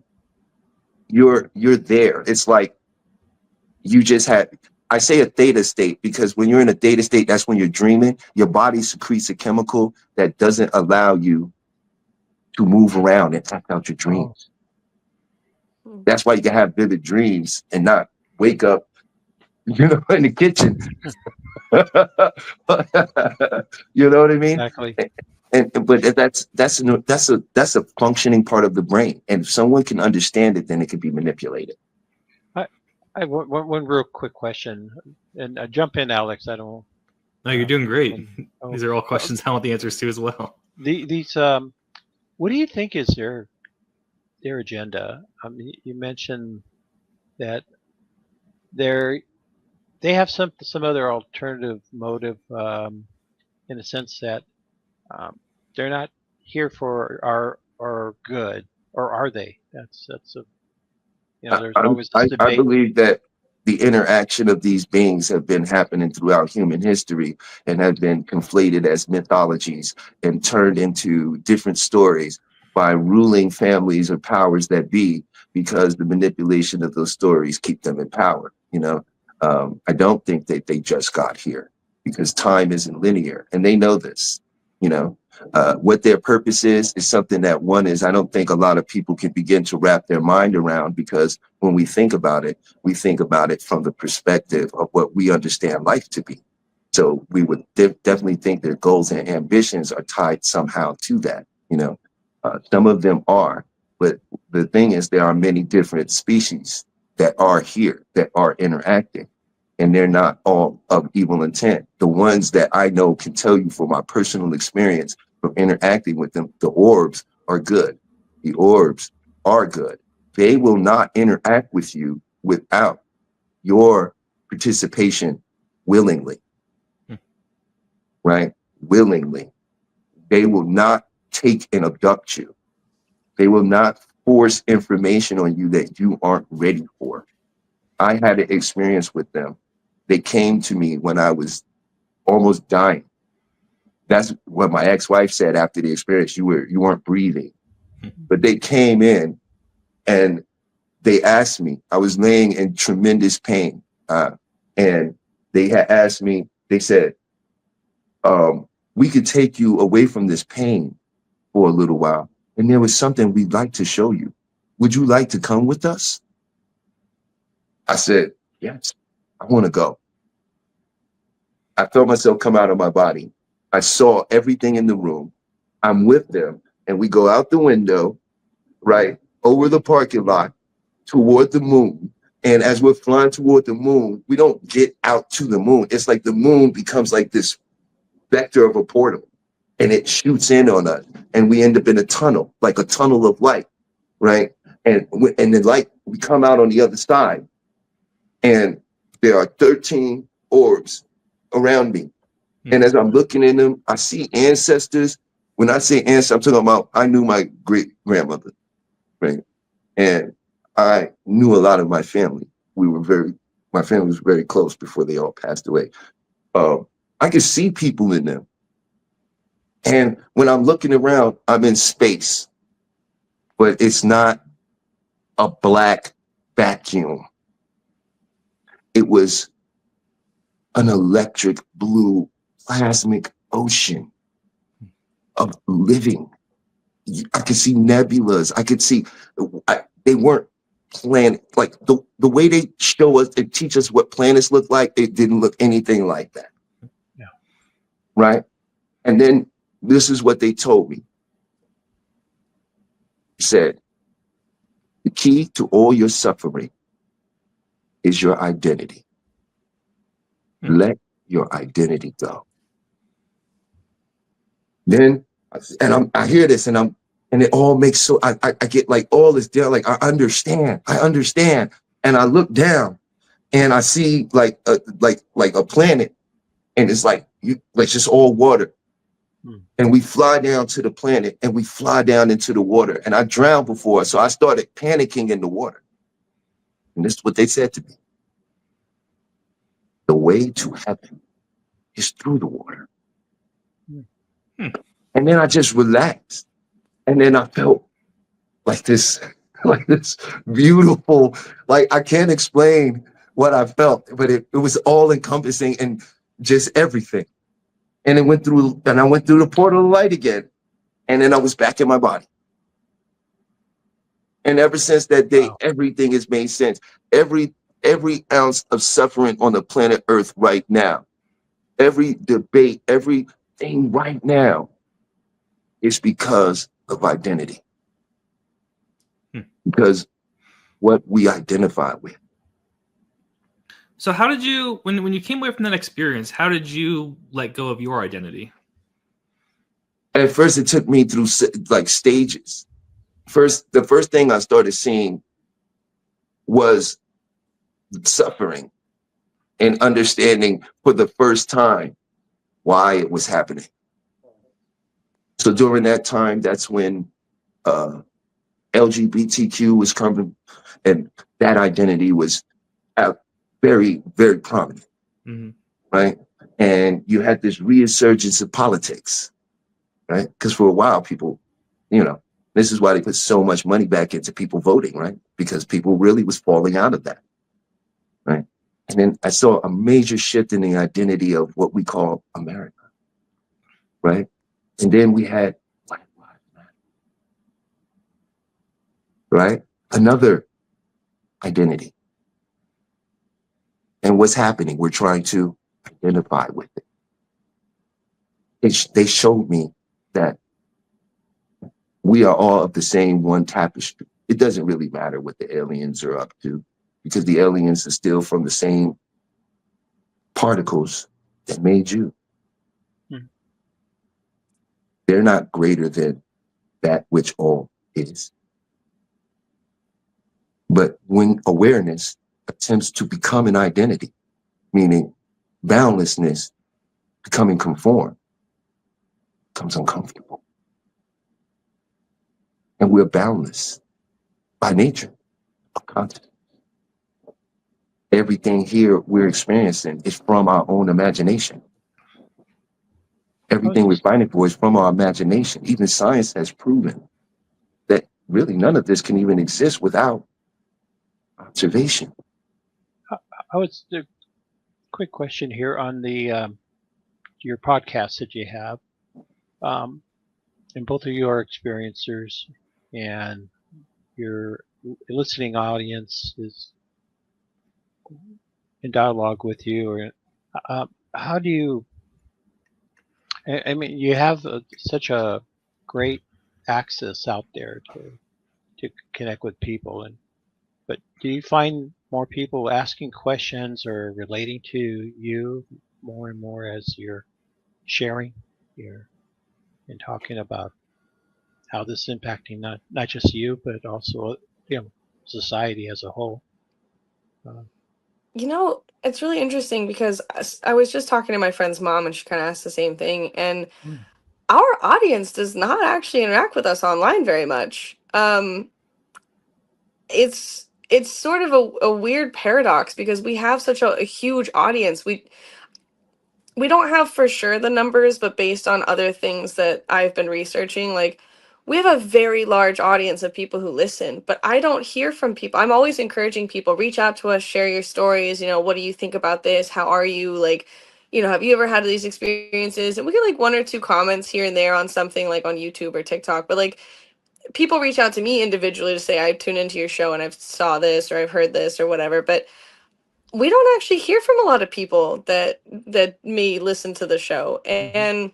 you're there. It's like you just had, I say a theta state because when you're in a theta state, that's when you're dreaming. Your body secretes a chemical that doesn't allow you to move around and act out your dreams. That's why you can have vivid dreams and not wake up, you know, in the kitchen. You know what I mean? Exactly. But that's a functioning part of the brain, and if someone can understand it, then it can be manipulated. I have one real quick question, and jump in, Alex. I don't. No, you're doing great. These are all questions I want the answers to as well. These what do you think is their agenda? I mean, you mentioned that they have some other alternative motive, in the sense that they're not here for our good, or are they? That's a, you know, there's always this debate. I believe that the interaction of these beings have been happening throughout human history and have been conflated as mythologies and turned into different stories by ruling families or powers that be, because the manipulation of those stories keep them in power. You know, I don't think that they just got here because time isn't linear, and they know this. You know, what their purpose is something that I don't think a lot of people can begin to wrap their mind around, because when we think about it from the perspective of what we understand life to be. So we would definitely think their goals and ambitions are tied somehow to that. You know, some of them are, but the thing is, there are many different species that are here, that are interacting. And they're not all of evil intent. The ones that I know can tell you from my personal experience from interacting with them, the orbs are good. The orbs are good. They will not interact with you without your participation willingly. Right? Willingly. They will not take and abduct you. They will not force information on you that you aren't ready for. I had an experience with them. They came to me when I was almost dying. That's what my ex-wife said after the experience. You weren't breathing. But they came in and they asked me, I was laying in tremendous pain. And they had asked me, they said, we could take you away from this pain for a little while. And there was something we'd like to show you. Would you like to come with us? I said, yes, I want to go. I felt myself come out of my body. I saw everything in the room. I'm with them, and we go out the window, right, over the parking lot toward the moon. And as we're flying toward the moon, we don't get out to the moon. It's like the moon becomes like this vector of a portal, and it shoots in on us, and we end up in a tunnel, like a tunnel of light, right? And the light, we come out on the other side, and there are 13 orbs around me. And as I'm looking in them, I see ancestors. When I say ancestors, I'm talking about, I knew my great grandmother, right? And I knew a lot of my family. My family was very close before they all passed away. I could see people in them. And when I'm looking around, I'm in space, but it's not a black vacuum. It was an electric blue plasmic ocean of living. I could see nebulas. I could see, they weren't planet, like the way they show us and teach us what planets look like, it didn't look anything like that. Yeah. Right? And then this is what they told me. He said, the key to all your suffering is your identity. Let your identity go. Then, and I hear this, and it all makes so, I get like all this down, like I understand. And I look down and I see like a planet, and it's like just all water. And we fly down to the planet, and we fly down into the water. And I drowned before, so I started panicking in the water. And this is what they said to me. The way to heaven is through the water. And then I just relaxed. And then I felt like this beautiful, like I can't explain what I felt, but it was all encompassing and just everything. And I went through the portal of light again. And then I was back in my body. And ever since that day, everything has made sense. Every ounce of suffering on the planet Earth right now, every debate, everything right now is because of identity. Because what we identify with. So how did you, when you came away from that experience, how did you let go of your identity? At first, it took me through like stages. The first thing I started seeing was suffering and understanding for the first time why it was happening. So during that time, that's when LGBTQ was coming, and that identity was very, very prominent, right? And you had this resurgence of politics, right? Because for a while, people, this is why they put so much money back into people voting, right? Because people really was falling out of that, right? And then I saw a major shift in the identity of what we call America, right? And then we had Black Lives Matter, right? Another identity. And what's happening? We're trying to identify with it. They showed me that we are all of the same one tapestry. It doesn't really matter what the aliens are up to, because the aliens are still from the same particles that made you. They're not greater than that which all is. But when awareness attempts to become an identity, meaning boundlessness, becoming conformed, becomes uncomfortable. And we're boundless by nature of consciousness. Everything here we're experiencing is from our own imagination. Everything we're fighting for is from our imagination. Even science has proven that really none of this can even exist without observation. I was a quick question here on the your podcast that you have, and both of you are experiencers, and your listening audience is in dialogue with you. Or how do you? I mean, you have such a great access out there to connect with people, but do you find more people asking questions or relating to you more and more as you're sharing and talking about how this is impacting not just you, but also society as a whole? It's really interesting because I was just talking to my friend's mom and she kind of asked the same thing. And our audience does not actually interact with us online very much. It's sort of a weird paradox because we have such a huge audience. We don't have for sure the numbers, but based on other things that I've been researching, like we have a very large audience of people who listen, but I don't hear from people. I'm always encouraging people, reach out to us, share your stories. What do you think about this? How are you? Like, have you ever had these experiences? And we get like 1 or 2 comments here and there on something like on YouTube or TikTok, but like people reach out to me individually to say, I tune into your show and I've saw this or I've heard this or whatever. But we don't actually hear from a lot of people that may listen to the show. And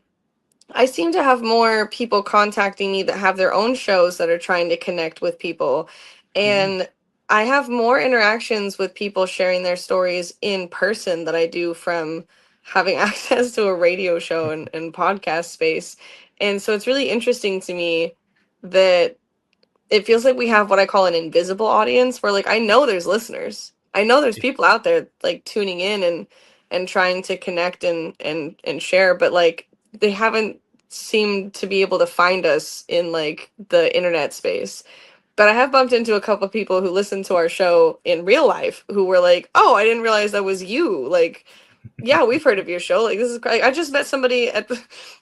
I seem to have more people contacting me that have their own shows that are trying to connect with people. And I have more interactions with people sharing their stories in person than I do from having access to a radio show and podcast space. And so it's really interesting to me that it feels like we have what I call an invisible audience where like I know there's listeners. I know there's people out there like tuning in and trying to connect and share, but like they haven't seemed to be able to find us in like the internet space. But I have bumped into a couple of people who listen to our show in real life who were like, "Oh, I didn't realize that was you." Like, yeah, we've heard of your show. Like, this is like, I just met somebody at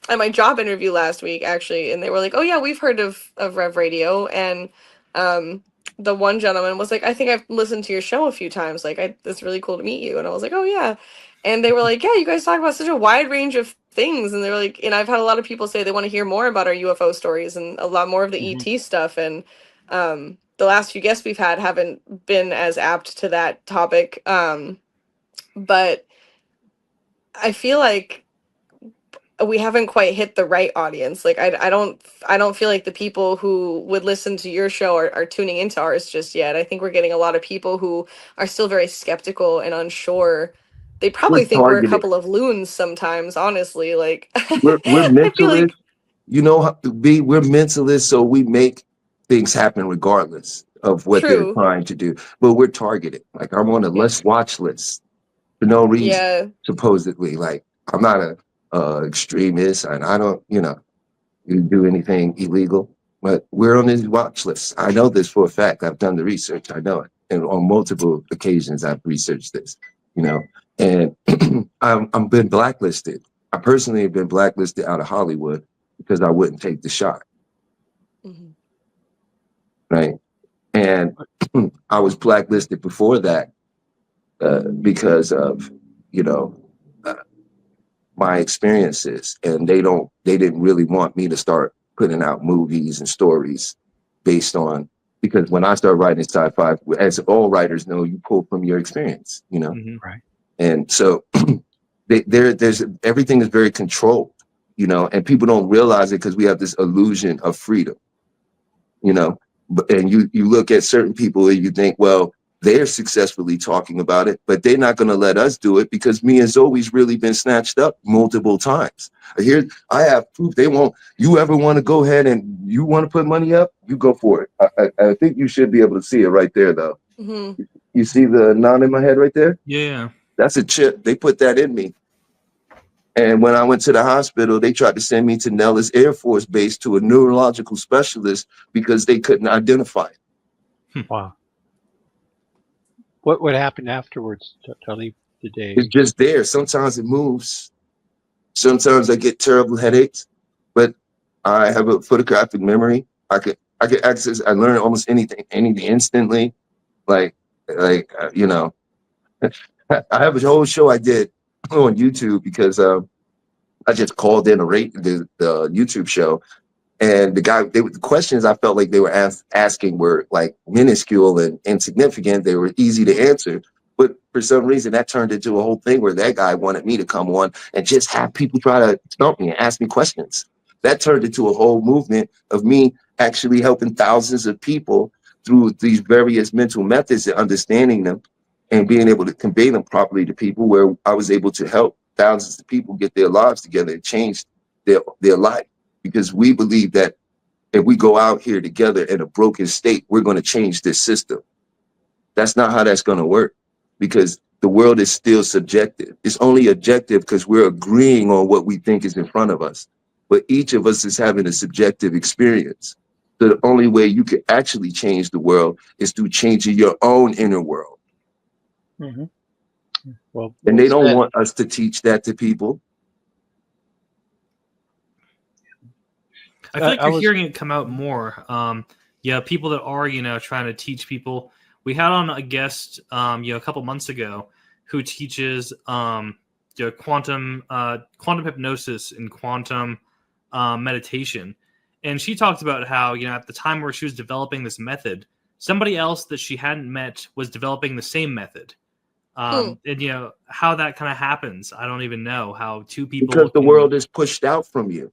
my job interview last week actually, and they were like, "Oh yeah, we've heard of Rev Radio." And the one gentleman was like, "I think I've listened to your show a few times. Like, it's really cool to meet you." And I was like, "Oh yeah." And they were like, "Yeah, you guys talk about such a wide range of things." And they were like, and I've had a lot of people say they want to hear more about our UFO stories and a lot more of the ET stuff. And the last few guests we've had haven't been as apt to that topic. But I feel like we haven't quite hit the right audience. Like I don't feel like the people who would listen to your show are tuning into ours just yet. I think we're getting a lot of people who are still very skeptical and unsure. They probably think we're a couple of loons sometimes, honestly. Like we're I feel mentalists. like, We're mentalists, so we make things happen regardless of what they're trying to do. But we're targeted. Like I'm on a let's watch list for no reason. Supposedly, like I'm not a extremist, and I don't, do anything illegal. But we're on this watch list. I know this for a fact. I've done the research. I know it, and on multiple occasions I've researched this. And I'm been blacklisted. I personally have been blacklisted out of Hollywood because I wouldn't take the shot. Right. And I was blacklisted before that because of, my experiences. And they didn't really want me to start putting out movies and stories based on, because when I started writing sci-fi, as all writers know, you pull from your experience, Right. And so there's everything is very controlled, and people don't realize it because we have this illusion of freedom, and you look at certain people and you think, well, they're successfully talking about it, but they're not going to let us do it because me and Zoe's really been snatched up multiple times. Here, I have proof. They won't. You ever want to go ahead and you want to put money up, you go for it. I think you should be able to see it right there, though. You see the knot in my head right there? Yeah. That's a chip. They put that in me. And when I went to the hospital, they tried to send me to Nellis Air Force Base to a neurological specialist because they couldn't identify it. Wow. What happened afterwards, Talib? It's just there. Sometimes it moves. Sometimes I get terrible headaches, but I have a photographic memory. I could access. I learn almost anything instantly. Like Like, you know, I have a whole show I did on YouTube because I just called in the YouTube show, and the questions I felt like they were asking were like minuscule and insignificant. They were easy to answer, but for some reason that turned into a whole thing where that guy wanted me to come on and just have people try to stump me and ask me questions. That turned into a whole movement of me actually helping thousands of people through these various mental methods and understanding them and being able to convey them properly to people, where I was able to help thousands of people get their lives together and change their life. Because we believe that if we go out here together in a broken state, we're going to change this system. That's not how that's going to work, because the world is still subjective. It's only objective because we're agreeing on what we think is in front of us. But each of us is having a subjective experience. So the only way you can actually change the world is through changing your own inner world. Mm-hmm. Well, and they don't want us to teach that to people. I feel like you're hearing it come out more. Yeah, people that are, trying to teach people. We had on a guest, a couple months ago, who teaches, quantum hypnosis and quantum meditation, and she talked about how, at the time where she was developing this method, somebody else that she hadn't met was developing the same method. And how that kind of happens, I don't even know how two people. Because the world is pushed out from you.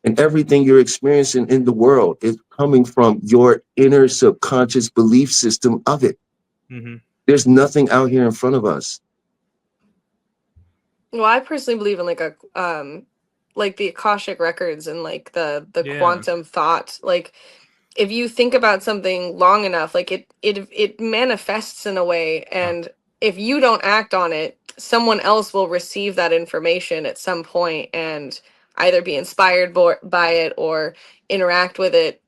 And everything you're experiencing in the world is coming from your inner subconscious belief system of it. Mm-hmm. There's nothing out here in front of us. Well, I personally believe in like the Akashic records and like the quantum thought. Like, if you think about something long enough, like it manifests in a way, and if you don't act on it, someone else will receive that information at some point and either be inspired by it or interact with it.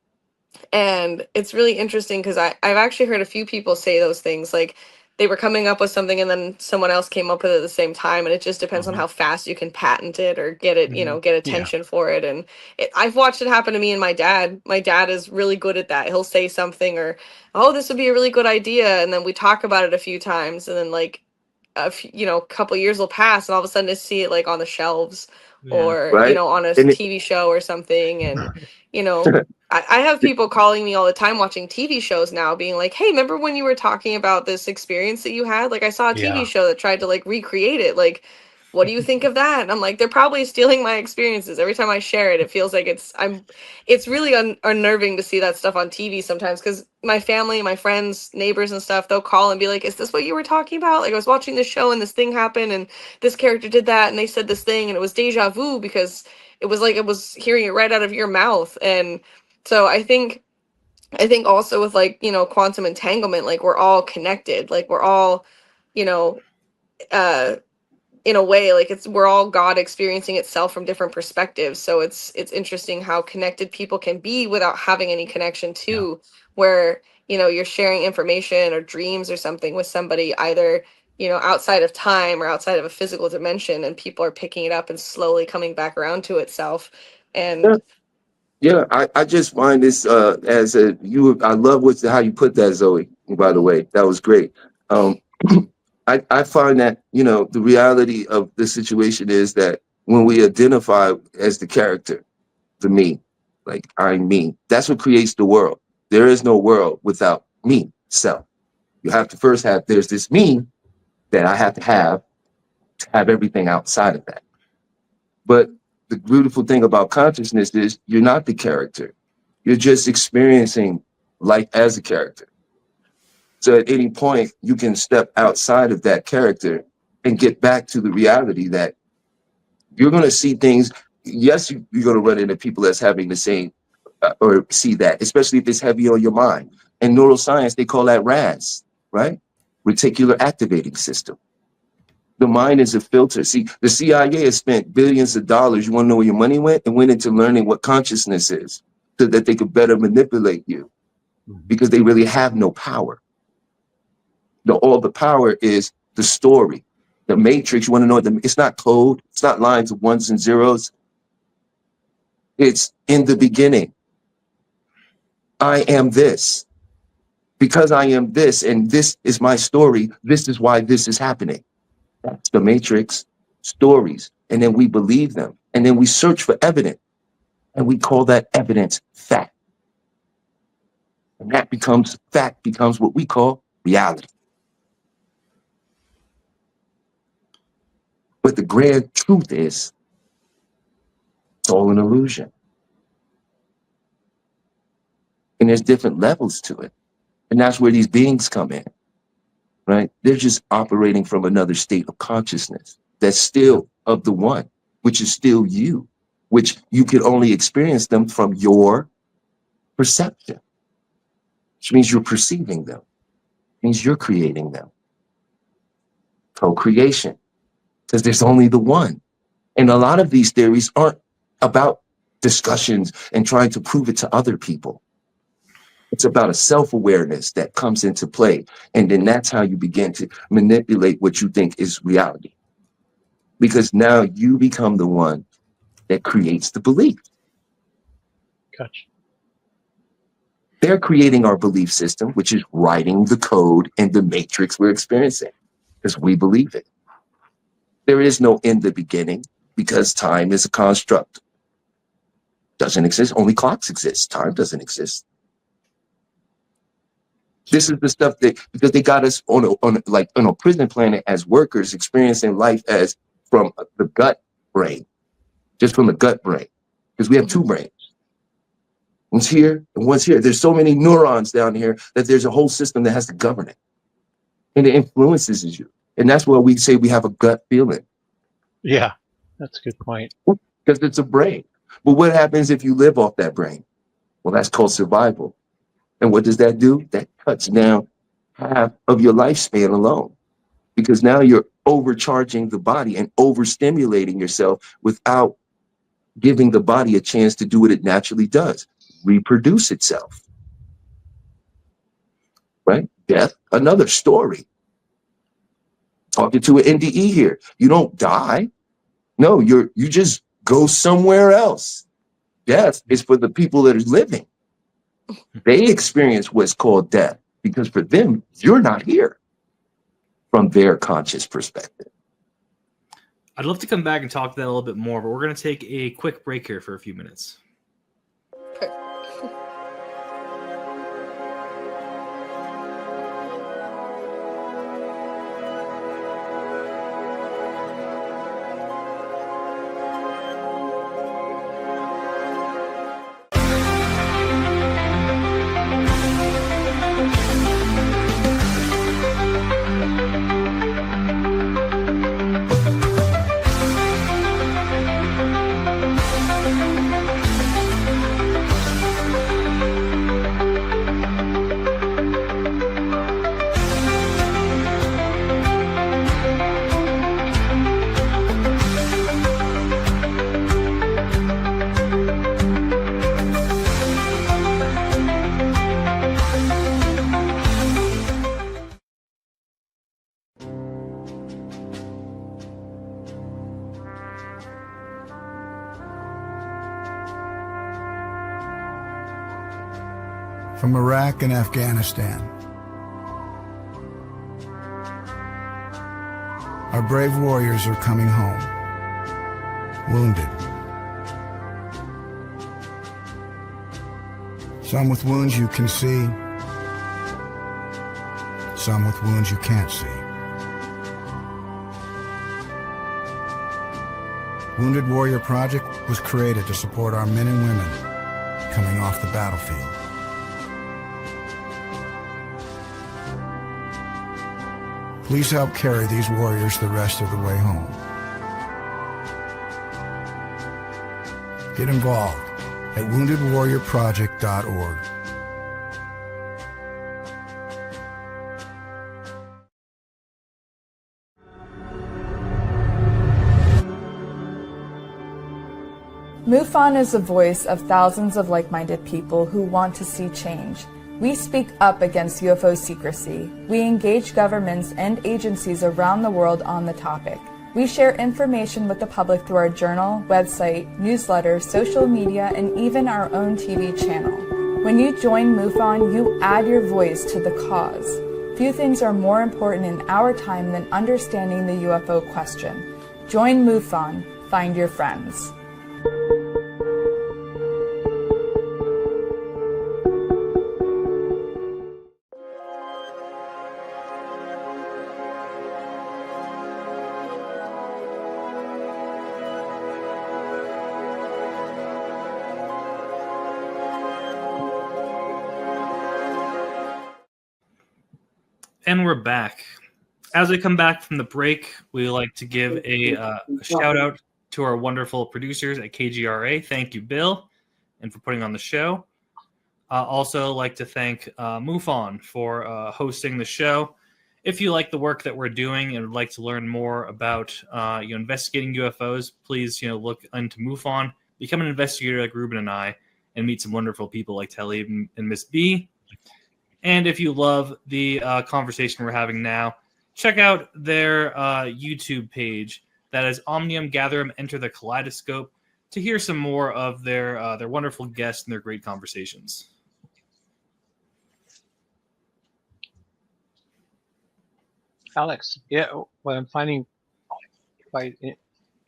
And it's really interesting because I've actually heard a few people say those things, like they were coming up with something and then someone else came up with it at the same time, and it just depends on how fast you can patent it or get it, get attention for it. And I've watched it happen to me and my dad. My dad is really good at that. He'll say something or, oh, this would be a really good idea, and then we talk about it a few times, and then like a couple years will pass, and all of a sudden I see it like on the shelves or on a TV show or something. And I have people calling me all the time watching TV shows now being like, hey, remember when you were talking about this experience that you had? Like, I saw a TV show that tried to like recreate it. Like, what do you think of that? And I'm like, they're probably stealing my experiences. Every time I share it, it feels like it's really unnerving to see that stuff on TV sometimes, because my family, my friends, neighbors and stuff, they'll call and be like, is this what you were talking about? Like, I was watching this show and this thing happened and this character did that and they said this thing and it was deja vu, because it was like it was hearing it right out of your mouth. And so I think also with like, quantum entanglement, like we're all connected, like we're all, in a way, like we're all God experiencing itself from different perspectives. So it's interesting how connected people can be without having any connection to where, you're sharing information or dreams or something with somebody either, outside of time or outside of a physical dimension, and people are picking it up and slowly coming back around to itself. And I just find this I love how you put that, Zoe, by the way. That was great. I find that, the reality of the situation is that when we identify as the character, the me, like I'm me, that's what creates the world. There is no world without me, self. You have to first there's this me that I have to have everything outside of that. But the beautiful thing about consciousness is you're not the character. You're just experiencing life as a character. So at any point, you can step outside of that character and get back to the reality that you're going to see things. Yes, you're going to run into people that's having the same or see that, especially if it's heavy on your mind. In neuroscience, they call that RAS, right? Reticular activating system. The mind is a filter. See, the CIA has spent billions of dollars. You want to know where your money went? It went into learning what consciousness is so that they could better manipulate you, because they really have no power. All the power is the story, the matrix. You want to know it's not code. It's not lines of ones and zeros. It's in the beginning. I am this. Because I am this, and this is my story, this is why this is happening. That's the Matrix stories. And then we believe them. And then we search for evidence. And we call that evidence fact. And that becomes what we call reality. But the grand truth is, it's all an illusion. And there's different levels to it. And that's where these beings come in, right? They're just operating from another state of consciousness that's still of the one, which is still you, which you can only experience them from your perception, which means you're perceiving them, means you're creating them. Co-creation, because there's only the one. And a lot of these theories aren't about discussions and trying to prove it to other people. It's about a self-awareness that comes into play. And then that's how you begin to manipulate what you think is reality. Because now you become the one that creates the belief. Gotcha. They're creating our belief system, which is writing the code in the matrix we're experiencing, because we believe it. There is no in the beginning, because time is a construct. Doesn't exist, only clocks exist. Time doesn't exist. This is the stuff that, because they got us on a prison planet as workers, experiencing life as from the gut brain, just from the gut brain, because we have two brains. One's here and one's here. There's so many neurons down here that there's a whole system that has to govern it, and it influences you. And that's why we say we have a gut feeling. Yeah, that's a good point. Because it's a brain. But what happens if you live off that brain? Well, that's called survival. And what does that do? That cuts down half of your lifespan alone, because now you're overcharging the body and overstimulating yourself without giving the body a chance to do what it naturally does, reproduce itself. Right? Death, another story. Talking to an NDE here. You don't die. No, you just go somewhere else. Death is for the people that are living. They experience what's called death, because for them, you're not here from their conscious perspective. I'd love to come back and talk to that a little bit more, but we're going to take a quick break here for a few minutes. From Iraq and Afghanistan, our brave warriors are coming home, wounded. Some with wounds you can see, some with wounds you can't see. Wounded Warrior Project was created to support our men and women coming off the battlefield. Please help carry these warriors the rest of the way home. Get involved at woundedwarriorproject.org. MUFON is the voice of thousands of like-minded people who want to see change. We speak up against UFO secrecy. We engage governments and agencies around the world on the topic. We share information with the public through our journal, website, newsletter, social media, and even our own TV channel. When you join MUFON, you add your voice to the cause. Few things are more important in our time than understanding the UFO question. Join MUFON. Find your friends. And we're back. As we come back from the break, we like to give a shout out to our wonderful producers at KGRA. Thank you, Bill, and for putting on the show. Also, like to thank MUFON for hosting the show. If you like the work that we're doing and would like to learn more about investigating UFOs, please look into MUFON, become an investigator like Ruben and I, and meet some wonderful people like Talib and Miss Bii. And if you love the conversation we're having now, check out their YouTube page. That is Omnium Gatherum, Enter the Kaleidoscope, to hear some more of their wonderful guests and their great conversations. Alex, yeah, what I'm finding quite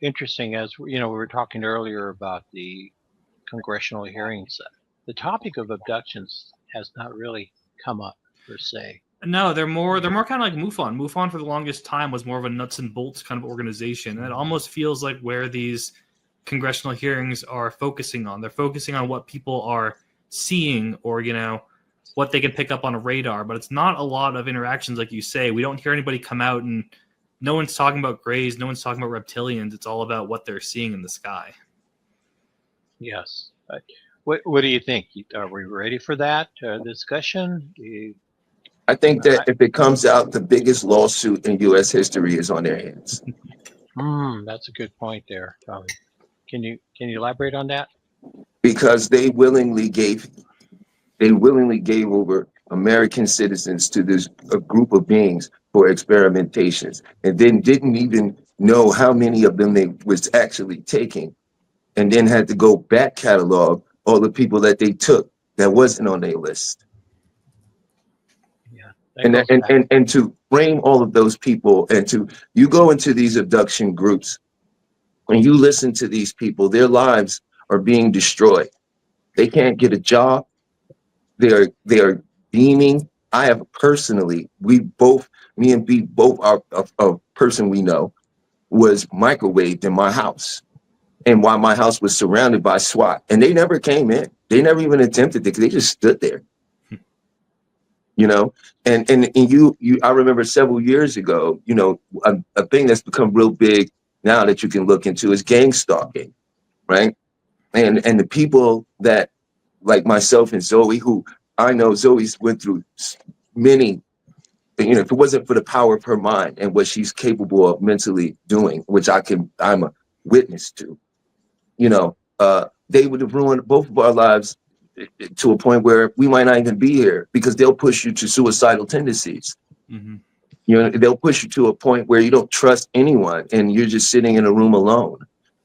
interesting, as we were talking earlier about the congressional hearings, the topic of abductions has not really come up per se. No, they're more kind of like MUFON. MUFON for the longest time was more of a nuts and bolts kind of organization, and it almost feels like where these congressional hearings are focusing on. They're focusing on what people are seeing, or what they can pick up on a radar. But it's not a lot of interactions, like you say. We don't hear anybody come out, and no one's talking about grays, no one's talking about reptilians. It's all about what they're seeing in the sky. Yes. What do you think? Are we ready for that discussion? I think that if it comes out, the biggest lawsuit in U.S. history is on their hands. That's a good point there, Tommy. Can you elaborate on that? Because they willingly gave over American citizens to a group of beings for experimentations, and then didn't even know how many of them they was actually taking, and then had to go back catalog all the people that they took that wasn't on their list. Yeah. And to frame all of those people, and you go into these abduction groups, when you listen to these people, their lives are being destroyed. They can't get a job. They are beaming. I have personally, me and Bii both are a person we know was microwaved in my house. And while my house was surrounded by SWAT, and they never came in, they never even attempted to. They just stood there, And I remember several years ago, a thing that's become real big now that you can look into is gang stalking, right? And the people that, like myself and Zoe, who I know Zoe's went through many. If it wasn't for the power of her mind and what she's capable of mentally doing, which I'm a witness to. They would have ruined both of our lives to a point where we might not even be here, because they'll push you to suicidal tendencies. Mm-hmm. They'll push you to a point where you don't trust anyone, and you're just sitting in a room alone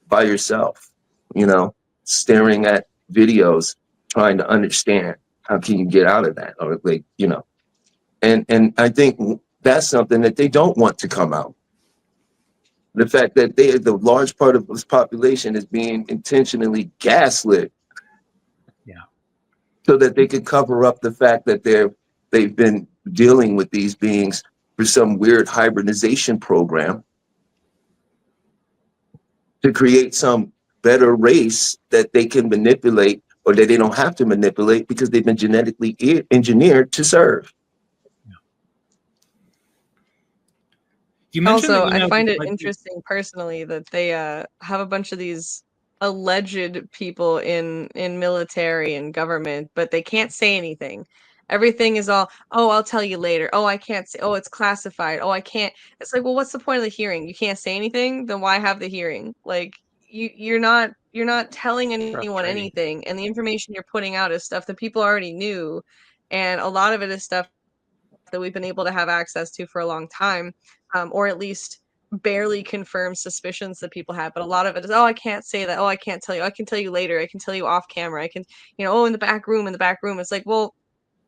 by yourself, staring at videos, trying to understand how can you get out of that, or and I think that's something that they don't want to come out. The fact that the large part of this population is being intentionally gaslit, so that they could cover up the fact that they've been dealing with these beings for some weird hybridization program to create some better race that they can manipulate, or that they don't have to manipulate because they've been genetically engineered to serve. You mentioned Also, that, I find it interesting personally that they have a bunch of these alleged people in military and government, but they can't say anything. Everything is all, oh, I'll tell you later. Oh, I can't say. Oh, it's classified. Oh, I can't. It's like, well, what's the point of the hearing? You can't say anything. Then why have the hearing? Like, you're not telling anyone anything, and the information you're putting out is stuff that people already knew, and a lot of it is stuff that we've been able to have access to for a long time, or at least barely confirmed suspicions that people have, but a lot of it is, oh, I can't say that. Oh, I can't tell you. I can tell you later. I can tell you off camera. I can, oh, in the back room, It's like, well,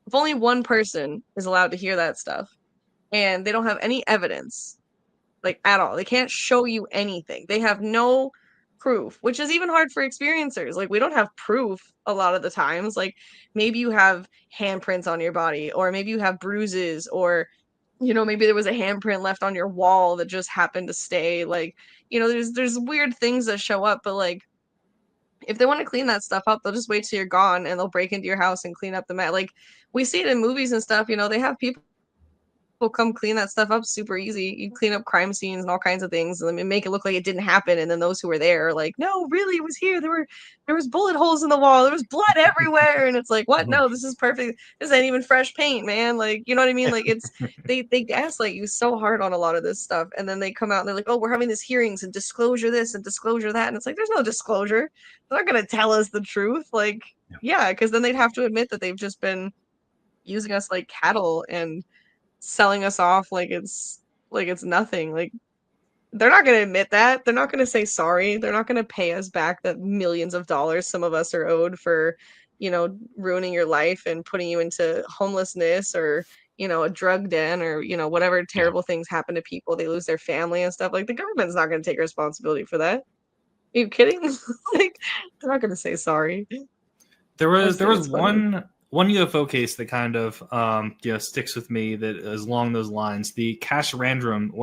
if only one person is allowed to hear that stuff and they don't have any evidence, like at all, they can't show you anything. They have no proof, which is even hard for experiencers. Like, we don't have proof a lot of the times. Like, maybe you have handprints on your body, or maybe you have bruises, or maybe there was a handprint left on your wall that just happened to stay. Like, there's weird things that show up, but like, if they want to clean that stuff up, they'll just wait till you're gone and they'll break into your house and clean up the mess. Like, we see it in movies and stuff, they have people come clean that stuff up super easy. You clean up crime scenes and all kinds of things and make it look like it didn't happen, and then those who were there are like, no, really, it was here. There was bullet holes in the wall, there was blood everywhere, and it's like, what? No, this is perfect. This ain't even fresh paint, man. Like, you know what I mean? Like, it's they gaslight you so hard on a lot of this stuff, and then they come out and they're like, oh, we're having these hearings and disclosure this and disclosure that, and it's like, there's no disclosure. They're not gonna tell us the truth. Like, yeah, because then they'd have to admit that they've just been using us like cattle and selling us off like it's nothing. Like, they're not going to admit that. They're not going to say sorry. They're not going to pay us back the millions of dollars some of us are owed for, ruining your life and putting you into homelessness, or, a drug den, or, whatever terrible things happen to people. They lose their family and stuff. Like, the government's not going to take responsibility for that. Are you kidding? Like, they're not going to say sorry. There was one UFO case that kind of sticks with me, that is along those lines, the Cash Landrum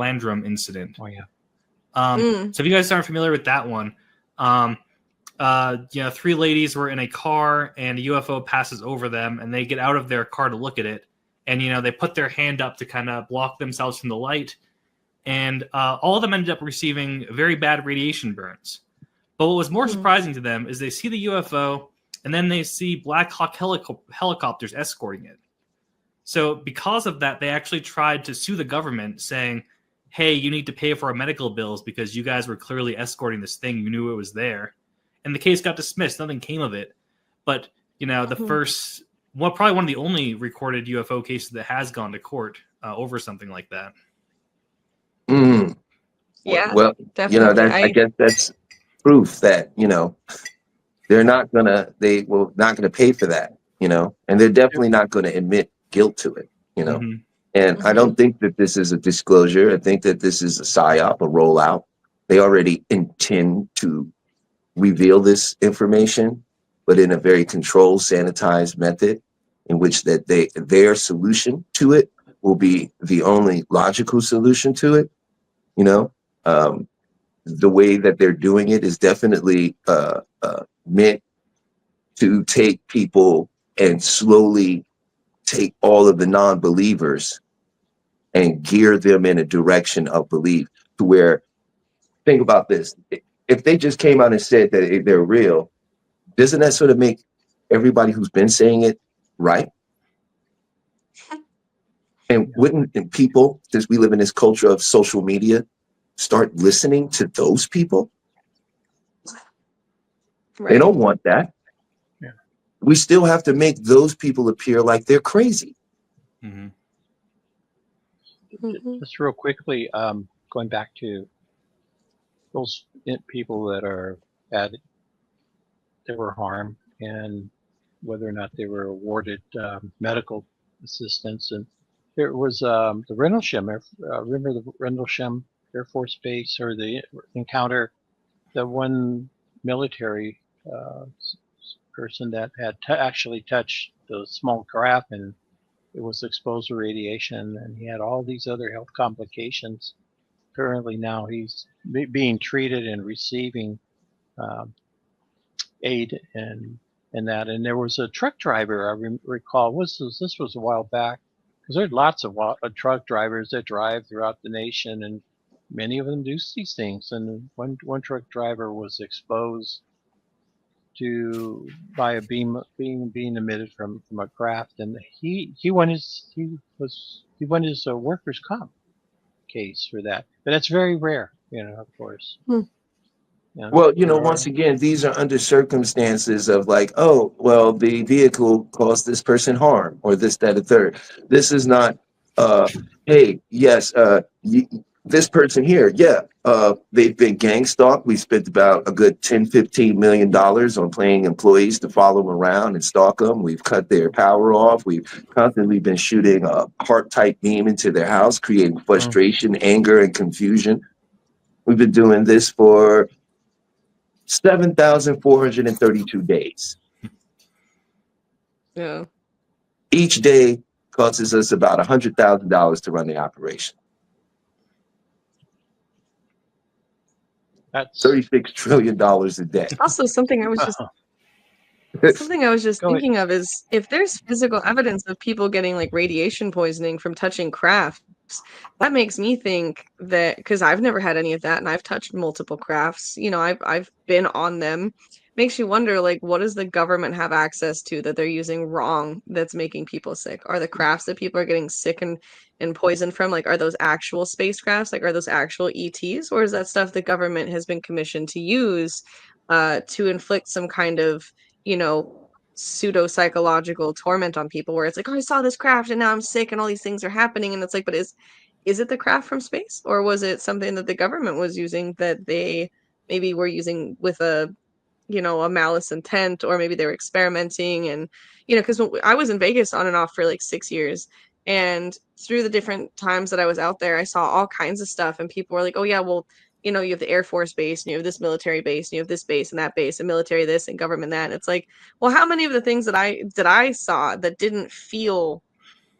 incident. Oh yeah. So if you guys aren't familiar with that one, three ladies were in a car and a UFO passes over them, and they get out of their car to look at it, and they put their hand up to kind of block themselves from the light, and all of them ended up receiving very bad radiation burns. But what was more surprising to them is they see the UFO, and then they see Black Hawk helicopters escorting it. So because of that, they actually tried to sue the government, saying, hey, you need to pay for our medical bills because you guys were clearly escorting this thing. You knew it was there. And the case got dismissed. Nothing came of it. But, the first, probably one of the only recorded UFO cases that has gone to court over something like that. Yeah, well, definitely. I guess that's proof that, they will not gonna pay for that, and they're definitely not going to admit guilt to it, And I don't think that this is a disclosure. I think that this is a psyop, a rollout. They already intend to reveal this information, but in a very controlled, sanitized method, in which that their solution to it will be the only logical solution to it. The way that they're doing it is definitely meant to take people and slowly take all of the non-believers and gear them in a direction of belief, to where, think about this, if they just came out and said that they're real, doesn't that sort of make everybody who's been saying it right? And wouldn't people, since we live in this culture of social media, start listening to those people? Right. They don't want that. Yeah. We still have to make those people appear like they're crazy. Mm-hmm. Just real quickly, going back to those people that were harmed, and whether or not they were awarded medical assistance. And there was the Rendlesham, remember the Rendlesham Air Force Base, or the encounter, the one military person that had actually touched the small craft, and it was exposed to radiation, and he had all these other health complications. Currently now he's being treated and receiving aid and that. And there was a truck driver, I recall, this was a while back, because there's lots of truck drivers that drive throughout the nation, and many of them do these things. And one truck driver was exposed by a beam being emitted from a craft, and he won his workers' comp case for that. But that's very rare, of course. Well, once again, these are under circumstances of like, oh, well, the vehicle caused this person harm, or this, that, and third. This is not, hey, yes, this person here, they've been gang stalked. We spent about a good $10-15 million on paying employees to follow them around and stalk them. We've cut their power off. We've constantly been shooting a heart-type beam into their house, creating frustration, anger, and confusion. We've been doing this for 7,432 days. Yeah. Each day costs us about $100,000 to run the operation. That's $36 trillion a day. Also, something I was just thinking of is if there's physical evidence of people getting like radiation poisoning from touching crafts, that makes me think that, because I've never had any of that, and I've touched multiple crafts, you know, I've been on them. Makes you wonder, like, what does the government have access to that they're using wrong that's making people sick? Are the crafts that people are getting sick and poisoned from, like, are those actual spacecrafts? Like, are those actual ETs? Or is that stuff the government has been commissioned to use to inflict some kind of, you know, pseudo-psychological torment on people where it's like, oh, I saw this craft and now I'm sick and all these things are happening. And it's like, but is it the craft from space? Or was it something that the government was using that they maybe were using with a malice intent, or maybe they were experimenting? And, you know, because I was in Vegas on and off for like 6 years, and through the different times that I was out there, I saw all kinds of stuff, and people were like, oh yeah, well, you know, you have the Air Force base, and you have this military base, and you have this base and that base, and military this and government that. And it's like, well, how many of the things that I saw that didn't feel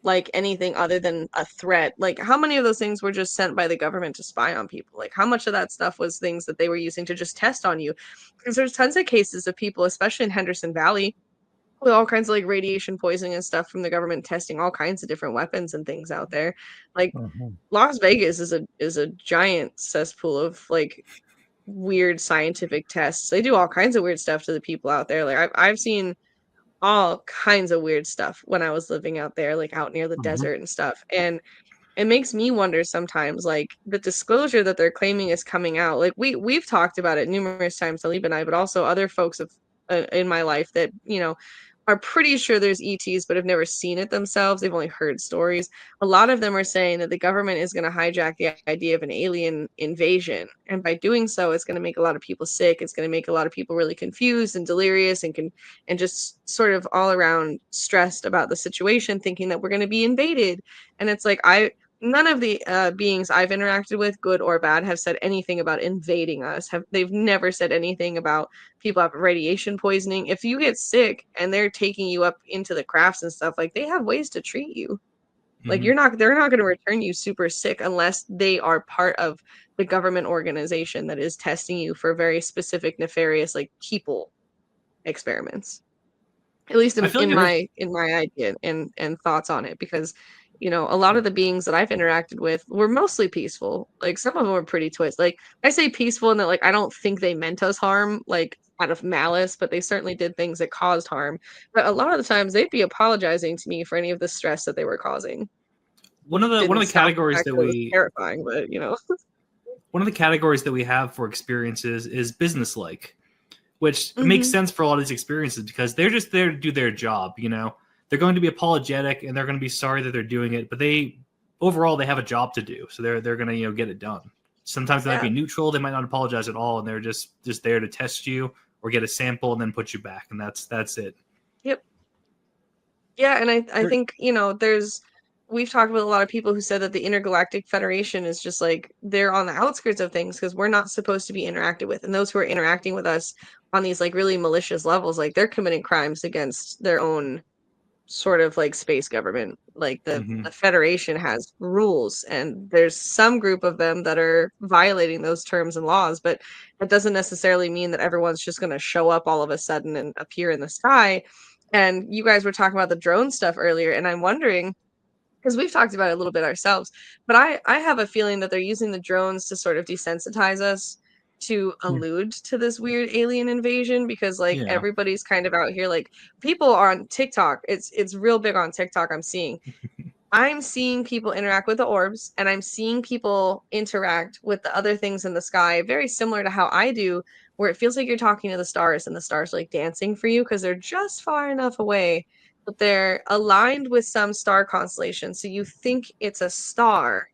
like anything other than a threat, like how many of those things were just sent by the government to spy on people? Like how much of that stuff was things that they were using to just test on you? Because there's tons of cases of people, especially in Henderson Valley, with all kinds of like radiation poisoning and stuff from the government testing all kinds of different weapons and things out there. Like Las Vegas is a giant cesspool of like weird scientific tests. They do all kinds of weird stuff to the people out there. Like I've seen all kinds of weird stuff when I was living out there, like out near the desert and stuff. And it makes me wonder sometimes, like the disclosure that they're claiming is coming out. Like we've talked about it numerous times, Talib and I, but also other folks have in my life that, you know, are pretty sure there's ETs, but have never seen it themselves. They've only heard stories. A lot of them are saying that the government is going to hijack the idea of an alien invasion. And by doing so, it's going to make a lot of people sick. It's going to make a lot of people really confused and delirious and just sort of all around stressed about the situation, thinking that we're going to be invaded. And it's like, none of the beings I've interacted with, good or bad, have said anything about invading us. They've never said anything about people having radiation poisoning. If you get sick and they're taking you up into the crafts and stuff, like they have ways to treat you. Like they're not going to return you super sick unless they are part of the government organization that is testing you for very specific nefarious like people experiments. At least in my idea and thoughts on it, because you know, a lot of the beings that I've interacted with were mostly peaceful. Like some of them were pretty twisted. Like I say peaceful in that, like, I don't think they meant us harm, like out of malice, but they certainly did things that caused harm. But a lot of the times they'd be apologizing to me for any of the stress that they were causing. One of the categories that we terrifying, but you know, one of the categories that we have for experiences is businesslike, which makes sense for a lot of these experiences because they're just there to do their job, you know. They're going to be apologetic and they're going to be sorry that they're doing it, but overall they have a job to do, so they're going to get it done. Sometimes they might be neutral, they might not apologize at all, and they're just there to test you or get a sample and then put you back, and that's it. Yep. Yeah, and I think, you know, we've talked with a lot of people who said that the Intergalactic Federation is just like they're on the outskirts of things because we're not supposed to be interacted with, and those who are interacting with us on these like really malicious levels, like they're committing crimes against their own sort of like space government. Like the Federation has rules, and there's some group of them that are violating those terms and laws, but it doesn't necessarily mean that everyone's just going to show up all of a sudden and appear in the sky. And you guys were talking about the drone stuff earlier, and I'm wondering, because we've talked about it a little bit ourselves, but I have a feeling that they're using the drones to sort of desensitize us to allude to this weird alien invasion, because like everybody's kind of out here, like people are on TikTok. It's real big on TikTok. I'm seeing people interact with the orbs, and I'm seeing people interact with the other things in the sky, very similar to how I do, where it feels like you're talking to the stars and the stars are like dancing for you because they're just far enough away, but they're aligned with some star constellation. So you think it's a star,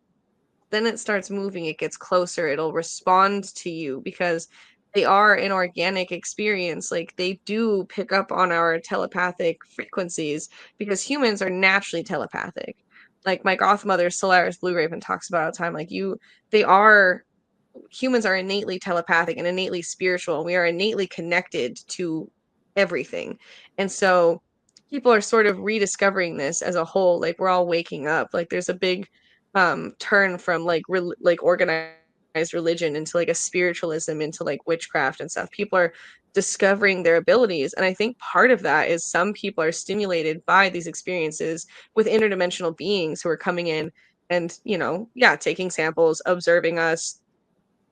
then it starts moving, it gets closer, it'll respond to you because they are an organic experience. Like they do pick up on our telepathic frequencies because humans are naturally telepathic. Like my goth mother, Solaris Blue Raven, talks about all the time. Like they are humans are innately telepathic and innately spiritual. We are innately connected to everything. And so people are sort of rediscovering this as a whole. Like we're all waking up. Like there's a big turn from like like organized religion into like a spiritualism into like witchcraft and stuff. People are discovering their abilities, and I think part of that is some people are stimulated by these experiences with interdimensional beings who are coming in and, you know, yeah, taking samples, observing us,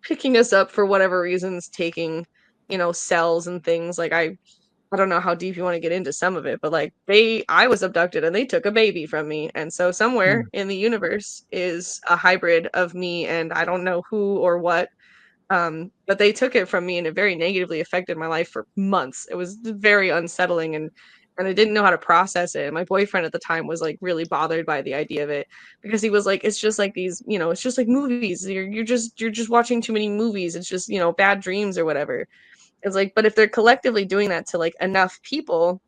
picking us up for whatever reasons, taking, you know, cells and things. Like I don't know how deep you want to get into some of it, but like I was abducted and they took a baby from me. And so somewhere in the universe is a hybrid of me and I don't know who or what. But they took it from me and it very negatively affected my life for months. It was very unsettling and I didn't know how to process it. And my boyfriend at the time was like really bothered by the idea of it because he was like, it's just like these, you know, it's just like movies. You're just watching too many movies. It's just, you know, bad dreams or whatever. It's like, but if they're collectively doing that to like enough people,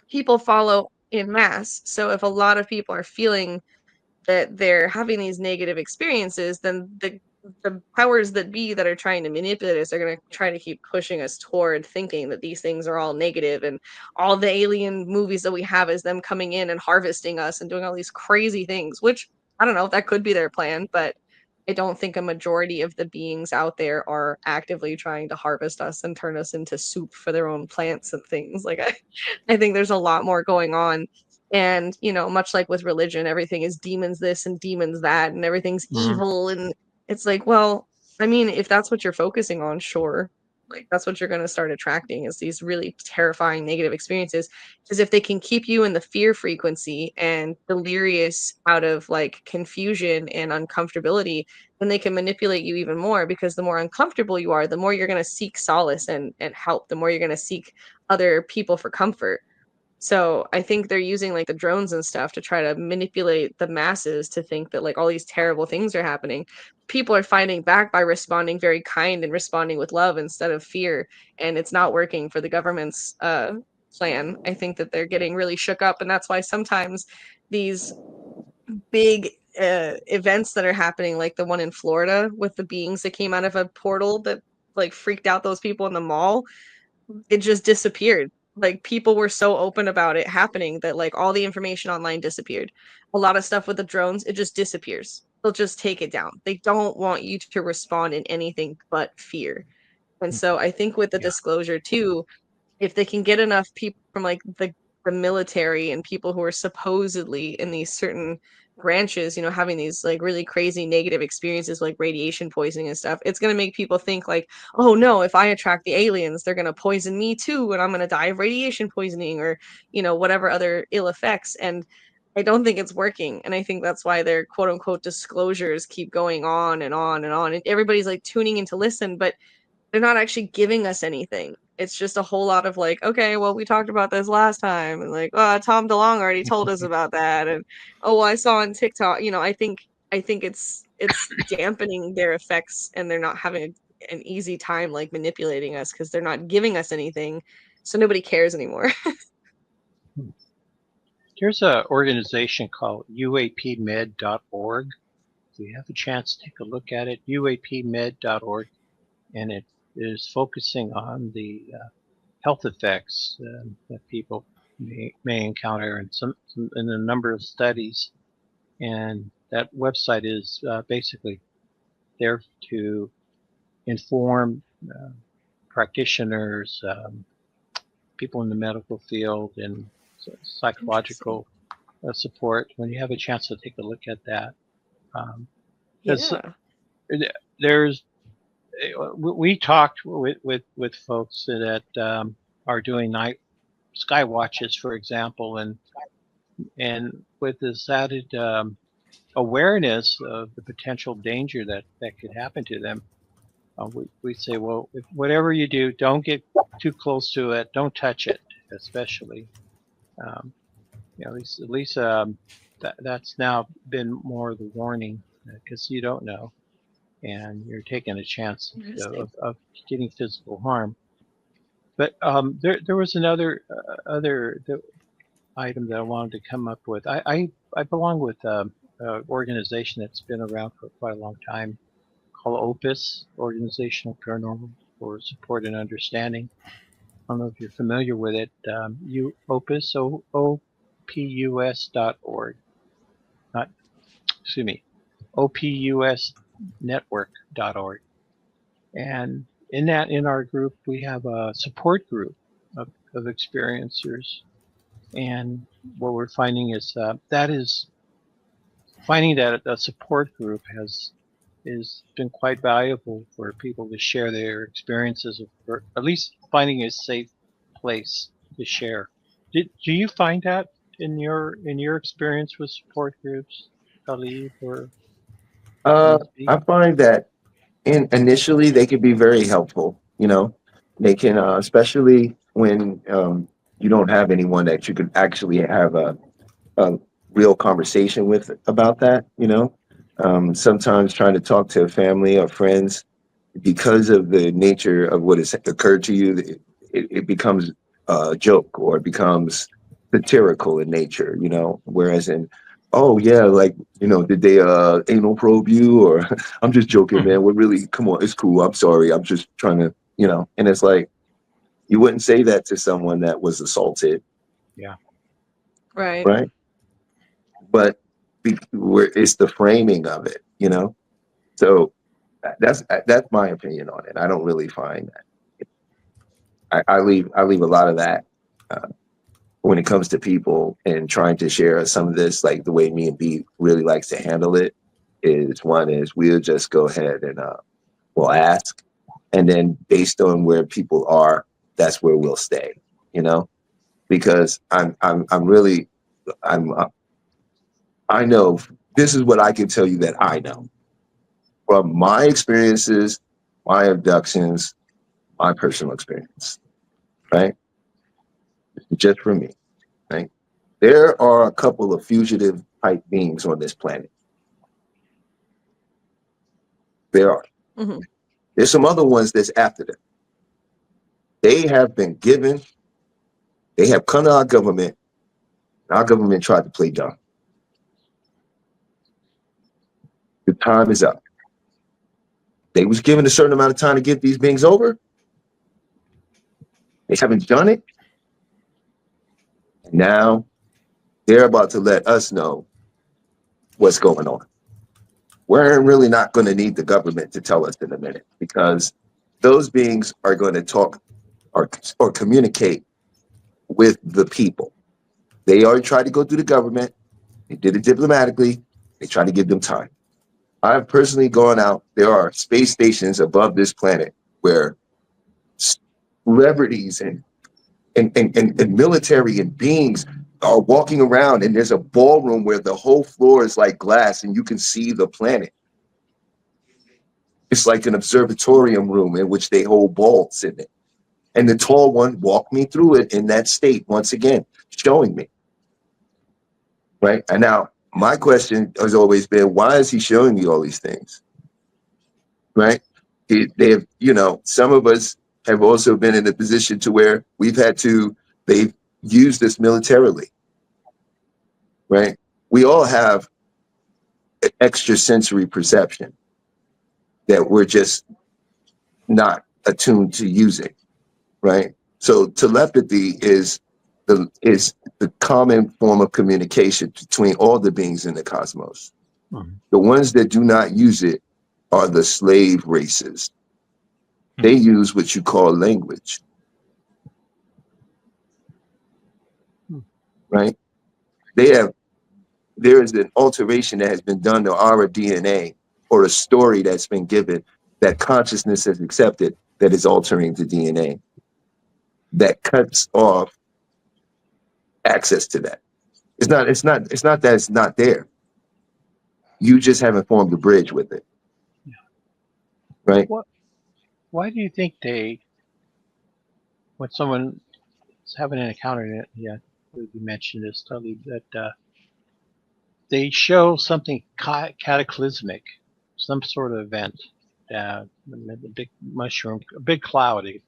people follow in mass. So if a lot of people are feeling that they're having these negative experiences, then the powers that be that are trying to manipulate us are going to try to keep pushing us toward thinking that these things are all negative, and all the alien movies that we have is them coming in and harvesting us and doing all these crazy things, which I don't know, that could be their plan, but I don't think a majority of the beings out there are actively trying to harvest us and turn us into soup for their own plants and things. Like I think there's a lot more going on. And, you know, much like with religion, everything is demons this and demons that, and everything's evil. And it's like, well, I mean, if that's what you're focusing on, sure. Like that's what you're going to start attracting is these really terrifying negative experiences. Because if they can keep you in the fear frequency and delirious out of like confusion and uncomfortability, then they can manipulate you even more, because the more uncomfortable you are, the more you're going to seek solace and help, the more you're going to seek other people for comfort. So I think they're using like the drones and stuff to try to manipulate the masses to think that like all these terrible things are happening. People are fighting back by responding very kind and responding with love instead of fear. And it's not working for the government's plan. I think that they're getting really shook up. And that's why sometimes these big events that are happening, like the one in Florida with the beings that came out of a portal that like freaked out those people in the mall, it just disappeared. Like people were so open about it happening that like all the information online disappeared. A lot of stuff with the drones, it just disappears. They'll just take it down. They don't want you to respond in anything but fear. And so I think with the disclosure too, if they can get enough people from like the military and people who are supposedly in these certain branches, you know, having these like really crazy negative experiences like radiation poisoning and stuff, it's going to make people think like, oh no, if I attract the aliens, they're going to poison me too and I'm going to die of radiation poisoning, or, you know, whatever other ill effects. And I don't think it's working. And I think that's why their quote unquote disclosures keep going on and on and on. And everybody's like tuning in to listen, but they're not actually giving us anything. It's just a whole lot of like, okay, well, we talked about this last time, and like, Tom DeLonge already told us about that, and oh, well, I saw on TikTok. You know, I think it's dampening their effects, and they're not having an easy time like manipulating us because they're not giving us anything, so nobody cares anymore. There's an organization called uapmed.org. If you have a chance to take a look at it, uapmed.org, and it is focusing on the health effects that people may encounter in a number of studies. And that website is basically there to inform practitioners, people in the medical field, and psychological support. When you have a chance to take a look at that, we talked with folks that are doing night sky watches, for example, and with this added awareness of the potential danger that could happen to them, we say, well, whatever you do, don't get too close to it, don't touch it, especially. You know, at least that's now been more of the warning because you don't know, and you're taking a chance of getting physical harm. But there was another item that I wanted to come up with. I belong with an organization that's been around for quite a long time called OPUS, Organizational Paranormal for Support and Understanding. I don't know if you're familiar with it. OPUS, OPUS.org. OPUSnetwork.org. And in our group, we have a support group of experiencers. And what we're finding is finding that a support group has been quite valuable for people to share their experiences, or at least finding a safe place to share. Do you find that in your experience with support groups, Talib or Miss Bii? I find that initially they can be very helpful. They can, especially when you don't have anyone that you could actually have a real conversation with about that. Sometimes trying to talk to a family or friends, because of the nature of what has occurred to you, it becomes a joke, or it becomes satirical in nature. Whereas oh yeah, like, did they anal probe you? Or I'm just joking, man. We're really, come on, it's cool. I'm sorry. I'm just trying to, and it's like, you wouldn't say that to someone that was assaulted. Yeah. Right. Right. But it's the framing of it, So that's my opinion on it. I don't really find that. I leave a lot of that when it comes to people and trying to share some of this, like the way me and Bii really likes to handle it is we'll just go ahead and we'll ask, and then based on where people are, that's where we'll stay, because I know this is what I can tell you that I know from my experiences, my abductions, my personal experience, right? Just for me, right? There are a couple of fugitive type beings on this planet. There are. Mm-hmm. There's some other ones that's after them. They have been given, they have come to our government, and our government tried to play dumb. The time is up. They was given a certain amount of time to get these beings over. They haven't done it. And now they're about to let us know what's going on. We're really not going to need the government to tell us in a minute, because those beings are going to talk or communicate with the people. They already tried to go through the government. They did it diplomatically. They tried to give them time. I've personally gone out. There are space stations above this planet where celebrities and military and beings are walking around, and there's a ballroom where the whole floor is like glass and you can see the planet. It's like an observatorium room in which they hold balls in it. And the tall one walked me through it in that state once again, showing me. Right? And now my question has always been, why is he showing me all these things? Right? They have, some of us have also been in a position to where they've used this militarily. Right? We all have extrasensory perception that we're just not attuned to using. Right? So telepathy is the common form of communication between all the beings in the cosmos. Mm-hmm. The ones that do not use it are the slave races. Mm-hmm. They use what you call language. Mm-hmm. Right? There is an alteration that has been done to our DNA, or a story that's been given that consciousness has accepted, that is altering the DNA, that cuts off access to that. It's not that it's not there. You just haven't formed a bridge with it. Yeah. Right? Why do you think when someone is having an encounter, you mentioned this, Talib, that they show something cataclysmic, some sort of event, a big mushroom, a big cloud. It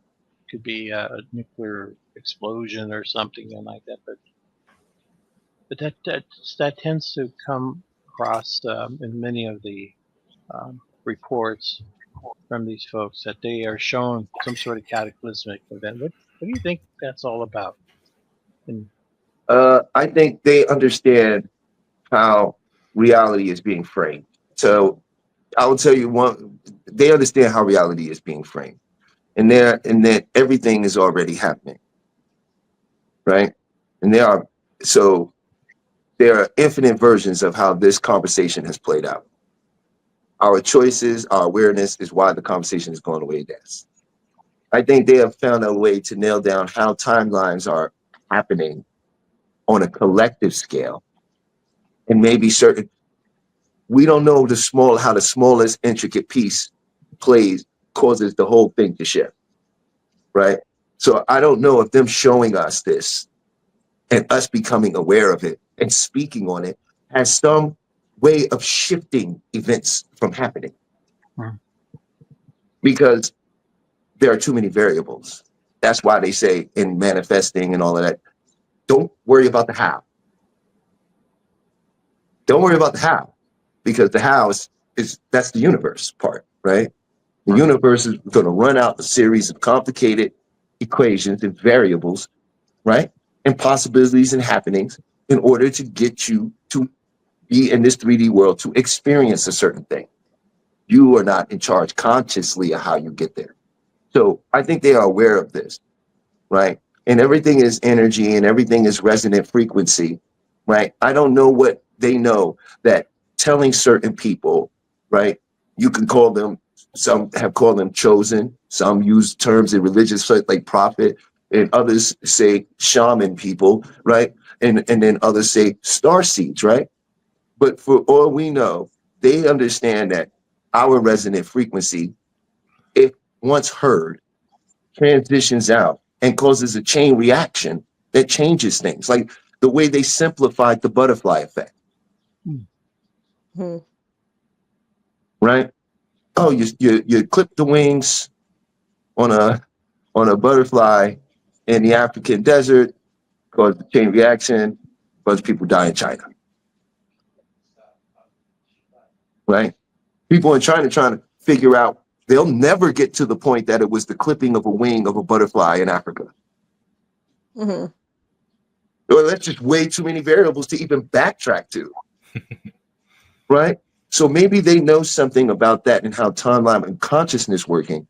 could be a nuclear explosion or something like that. But that tends to come across in many of the reports from these folks, that they are shown some sort of cataclysmic event. What do you think that's all about? And I think they understand how reality is being framed. So I will tell you one, they understand how reality is being framed. And that everything is already happening. Right? And there are infinite versions of how this conversation has played out. Our choices, our awareness is why the conversation is going the way it is. I think they have found a way to nail down how timelines are happening on a collective scale. And maybe we don't know how the smallest intricate piece causes the whole thing to shift. Right? So I don't know if them showing us this and us becoming aware of it and speaking on it has some way of shifting events from happening. Because there are too many variables. That's why they say in manifesting and all of that, don't worry about the how. Don't worry about the how, because the how that's the universe part, right? The universe is going to run out a series of complicated equations and variables, right? And possibilities and happenings in order to get you to be in this 3D world to experience a certain thing. You are not in charge consciously of how you get there. So I think they are aware of this, right? And everything is energy and everything is resonant frequency, right? I don't know what they know that telling certain people, right? You can call them, some have called them chosen, some use terms in religious like prophet, and others say shaman people, right? And then others say star seeds, right? But for all we know, they understand that our resonant frequency, if once heard, transitions out and causes a chain reaction that changes things, like the way they simplified the butterfly effect. Mhm. Right? Oh, you clip the wings on a butterfly in the African desert, cause the chain reaction, cause people die in China. Right? People in China trying to figure out, they'll never get to the point that it was the clipping of a wing of a butterfly in Africa. Mhm. Well, that's just way too many variables to even backtrack to. Right? So maybe they know something about that and how timeline and consciousness working.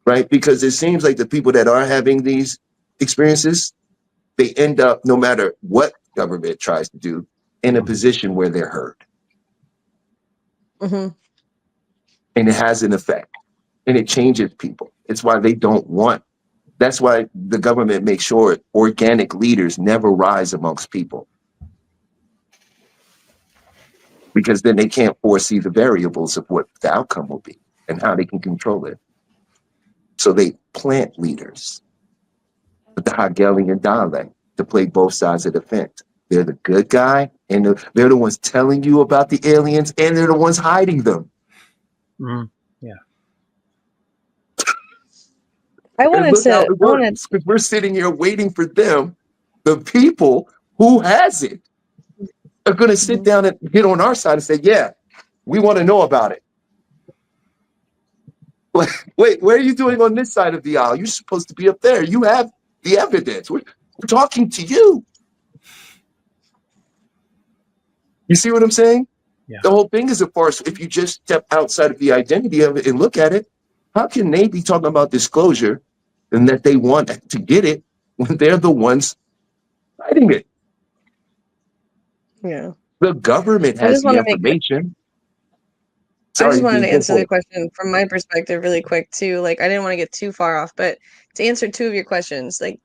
Right? Because it seems like the people that are having these experiences, they end up, no matter what government tries to do, in a position where they're heard. Mhm. And it has an effect. And it changes people. It's why they don't want. That's why the government makes sure organic leaders never rise amongst people. Because then they can't foresee the variables of what the outcome will be and how they can control it. So they plant leaders with the Hegelian dialect to play both sides of the fence. They're the good guy, and they're the ones telling you about the aliens, and they're the ones hiding them. Yeah. And look how it works, because we're sitting here waiting for them. The people who has it are going to sit down and get on our side and say, yeah, we want to know about it. Wait, what are you doing on this side of the aisle? You're supposed to be up there. You have the evidence. We're talking to you. You see what I'm saying? Yeah. The whole thing is a farce. If you just step outside of the identity of it and look at it, how can they be talking about disclosure and that they want to get it when they're the ones hiding it? Yeah. The government has the information. I just wanted to answer the question from my perspective really quick too. Like, I didn't want to get too far off, but to answer two of your questions, like,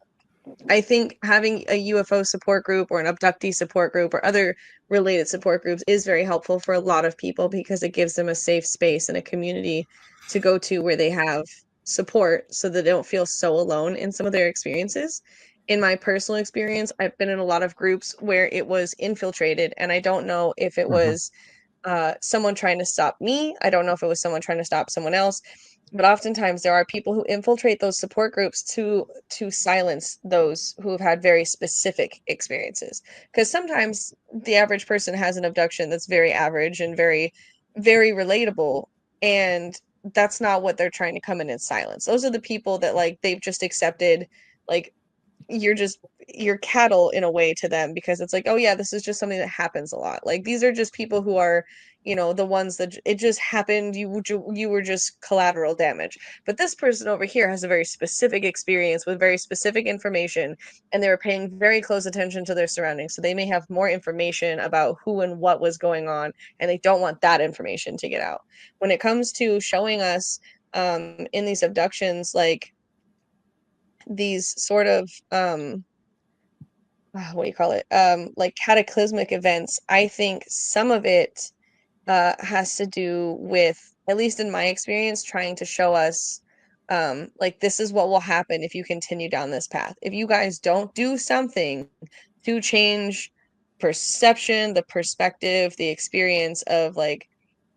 I think having a UFO support group or an abductee support group or other related support groups is very helpful for a lot of people because it gives them a safe space and a community to go to where they have support so that they don't feel so alone in some of their experiences. in my personal experience, I've been in a lot of groups where it was infiltrated, and I don't know if it was someone trying to stop me. I don't know if it was someone trying to stop someone else. But oftentimes there are people who infiltrate those support groups to silence those who have had very specific experiences. Because sometimes the average person has an abduction that's very average and very, very relatable, and that's not what they're trying to come in and silence. Those are the people that like they've just accepted, like you're cattle in a way to them, because it's like, oh yeah, this is just something that happens a lot. Like these are just people who are, you know, the ones that it just happened, you were just collateral damage. But this person over here has a very specific experience with very specific information, and they were paying very close attention to their surroundings, so they may have more information about who and what was going on, and they don't want that information to get out. When it comes to showing us in these abductions, like these sort of what do you call it, like cataclysmic events, I think some of it has to do with, at least in my experience, trying to show us like this is what will happen if you continue down this path. If you guys don't do something to change perception, the perspective, the experience of like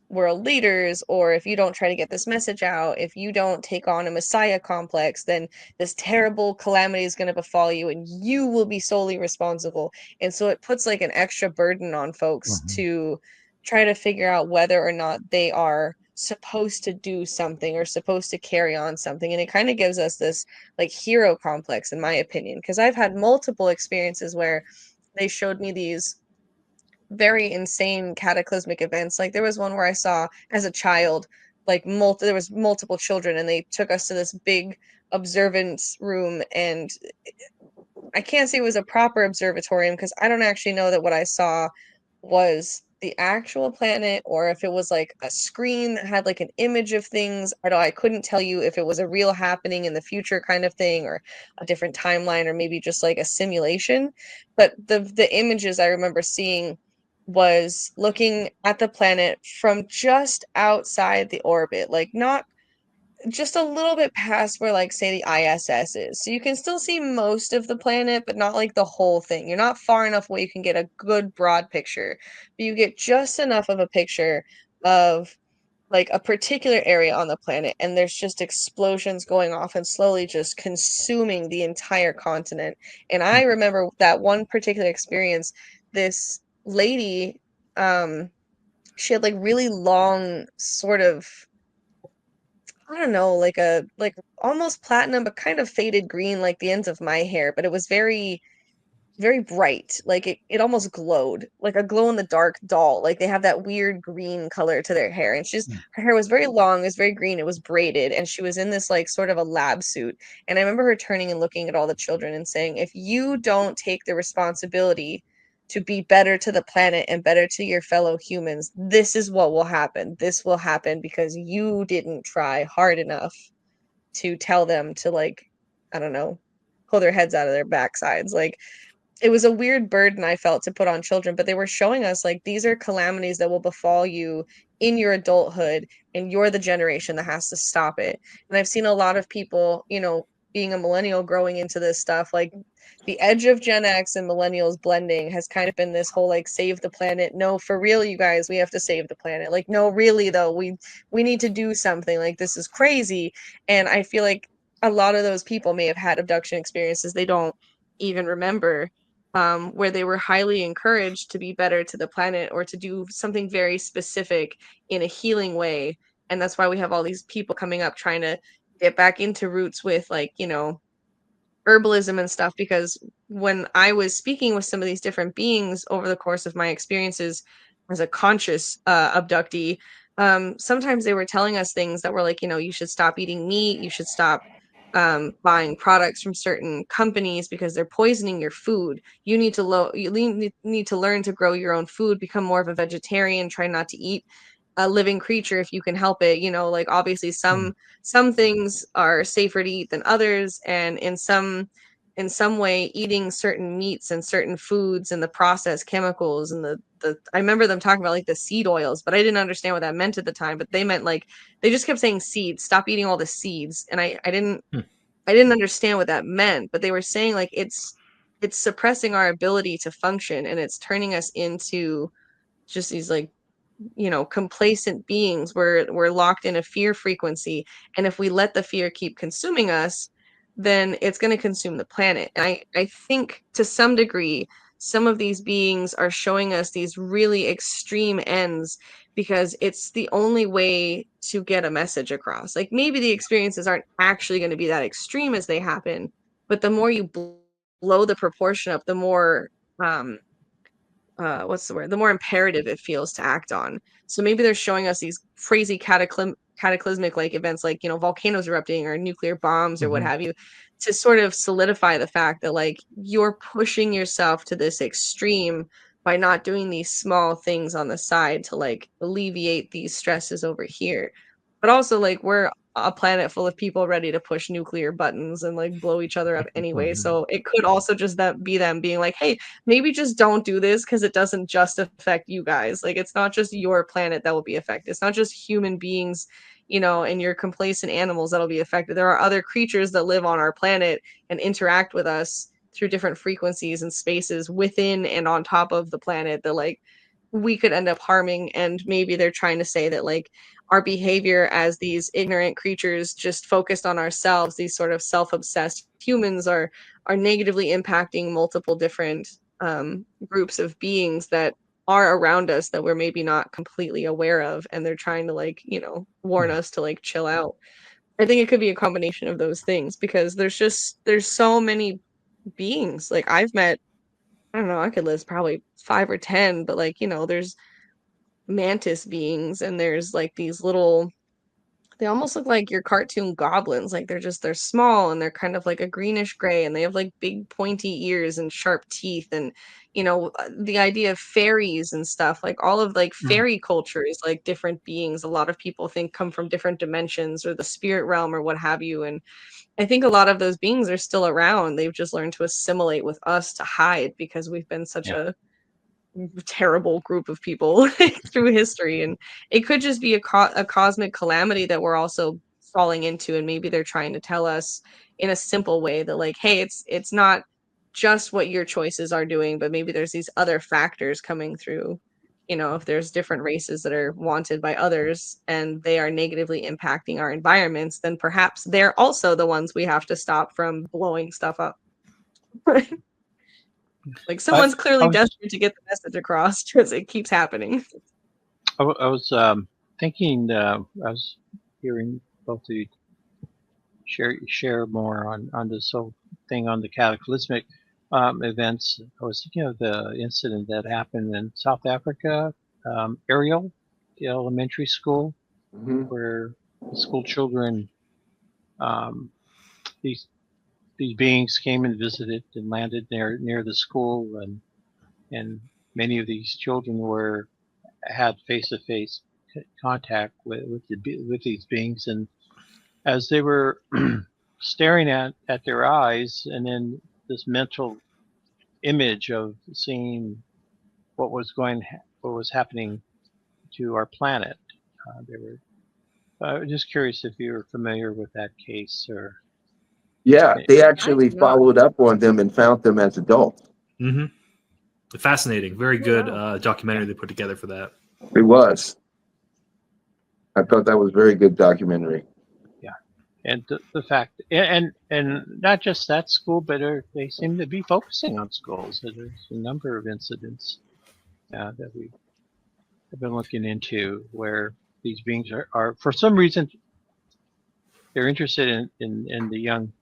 world leaders, or if you don't try to get this message out, if you don't take on a messiah complex, then this terrible calamity is going to befall you and you will be solely responsible. And so it puts like an extra burden on folks to try to figure out whether or not they are supposed to do something or supposed to carry on something. And it kind of gives us this like hero complex, in my opinion, because I've had multiple experiences where they showed me these very insane cataclysmic events. Like there was one where I saw as a child, like there was multiple children, and they took us to this big observance room, and I can't say it was a proper observatorium because I don't actually know that what I saw was the actual planet or if it was like a screen that had like an image of things. I couldn't tell you if it was a real happening in the future kind of thing, or a different timeline, or maybe just like a simulation. But the images I remember seeing was looking at the planet from just outside the orbit, like not just a little bit past where like say the ISS is. So you can still see most of the planet, but not like the whole thing. You're not far enough away you can get a good broad picture, but you get just enough of a picture of like a particular area on the planet, and there's just explosions going off and slowly just consuming the entire continent. And I remember that one particular experience, this lady, she had like really long sort of, I don't know, like a like almost platinum but kind of faded green like the ends of my hair, but it was very, very bright. Like it almost glowed, like a glow in the dark doll. Like they have that weird green color to their hair. And her hair was very long, it was very green, it was braided, and she was in this like sort of a lab suit. And I remember her turning and looking at all the children and saying, if you don't take the responsibility to be better to the planet and better to your fellow humans, this is what will happen. This will happen because you didn't try hard enough to tell them to, like, I don't know, pull their heads out of their backsides. Like, it was a weird burden I felt to put on children, but they were showing us like these are calamities that will befall you in your adulthood, and you're the generation that has to stop it. And I've seen a lot of people, you know, being a millennial growing into this stuff, like the edge of Gen X and millennials blending has kind of been this whole like save the planet. No, for real, you guys, we have to save the planet. Like, no, really though, we need to do something. Like, this is crazy. And I feel like a lot of those people may have had abduction experiences they don't even remember, where they were highly encouraged to be better to the planet or to do something very specific in a healing way. And that's why we have all these people coming up trying to get back into roots with, like, you know, herbalism and stuff. Because when I was speaking with some of these different beings over the course of my experiences as a conscious abductee, sometimes they were telling us things that were like, you know, you should stop eating meat, you should stop buying products from certain companies because they're poisoning your food. You need to need to learn to grow your own food, become more of a vegetarian, try not to eat a living creature if you can help it. You know, like obviously some things are safer to eat than others, and in some way eating certain meats and certain foods and the processed chemicals and the I remember them talking about like the seed oils, but I didn't understand what that meant at the time. But they meant like, they just kept saying seeds, stop eating all the seeds. And I didn't I didn't understand what that meant, but they were saying like it's suppressing our ability to function, and it's turning us into just these like, you know, complacent beings. We're locked in a fear frequency, and if we let the fear keep consuming us, then it's going to consume the planet. And I think to some degree some of these beings are showing us these really extreme ends because it's the only way to get a message across. Like maybe the experiences aren't actually going to be that extreme as they happen, but the more you blow the proportion up, the more um what's the word? The more imperative it feels to act on. So maybe they're showing us these crazy cataclysmic like events, like, you know, volcanoes erupting or nuclear bombs or what have you, to sort of solidify the fact that like you're pushing yourself to this extreme by not doing these small things on the side to like alleviate these stresses over here. But also like we're a planet full of people ready to push nuclear buttons and like blow each other up anyway. So it could also just that be them being like, hey, maybe just don't do this because it doesn't just affect you guys. Like it's not just your planet that will be affected. It's not just human beings, you know, and your complacent animals that'll be affected. There are other creatures that live on our planet and interact with us through different frequencies and spaces within and on top of the planet that like we could end up harming. And maybe they're trying to say that like our behavior as these ignorant creatures just focused on ourselves, these sort of self-obsessed humans are negatively impacting multiple different groups of beings that are around us that we're maybe not completely aware of, and they're trying to like, you know, warn us to like chill out. I think it could be a combination of those things because there's so many beings. Like I've met, I don't know, I could list probably 5 or 10, but like, you know, there's mantis beings and there's like these little, they almost look like your cartoon goblins. Like they're small and they're kind of like a greenish gray and they have like big pointy ears and sharp teeth. And you know, the idea of fairies and stuff, like all of like fairy culture is like different beings a lot of people think come from different dimensions or the spirit realm or what have you. And I think a lot of those beings are still around. They've just learned to assimilate with us to hide because we've been such a terrible group of people through history. And it could just be a cosmic calamity that we're also falling into, and maybe they're trying to tell us in a simple way that like, hey, it's not just what your choices are doing, but maybe there's these other factors coming through. You know, if there's different races that are wanted by others and they are negatively impacting our environments, then perhaps they're also the ones we have to stop from blowing stuff up. Like someone's clearly desperate to get the message across because it keeps happening. I was thinking, I was hearing both of you share more on this whole thing on the cataclysmic events. I was thinking of the incident that happened in South Africa, Ariel, the elementary school, where the school children, these beings came and visited and landed near the school, and many of these children had face-to-face contact with these beings, and as they were staring at their eyes, and then this mental image of seeing what was happening to our planet, they were just curious if you were familiar with that case or. Yeah, they actually followed up on them and found them as adults. Fascinating. Very good documentary they put together for that. It was. I thought that was very good documentary. Yeah, and the fact, and not just that school, but they seem to be focusing on schools. So there's a number of incidents that we have been looking into where these beings are for some reason they're interested in the young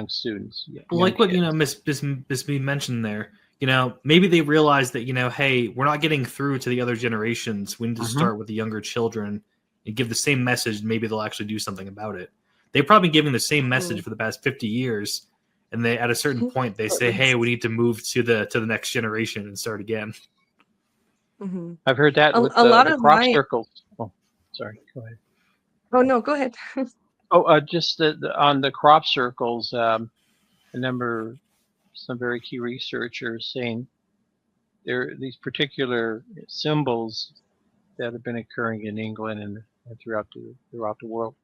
students. Like what, you know, Miss Bii mentioned there. You know, maybe they realize that, you know, hey, we're not getting through to the other generations. We need to start with the younger children and give the same message. Maybe they'll actually do something about it. They've probably been giving the same message for the past 50 years. And they, at a certain point, they say, hey, we need to move to the next generation and start again. I've heard that with a lot the of crop circles. Oh, sorry. Go ahead. Oh, no, go ahead. Just on the crop circles, some very key researchers saying there are these particular symbols that have been occurring in England and throughout the world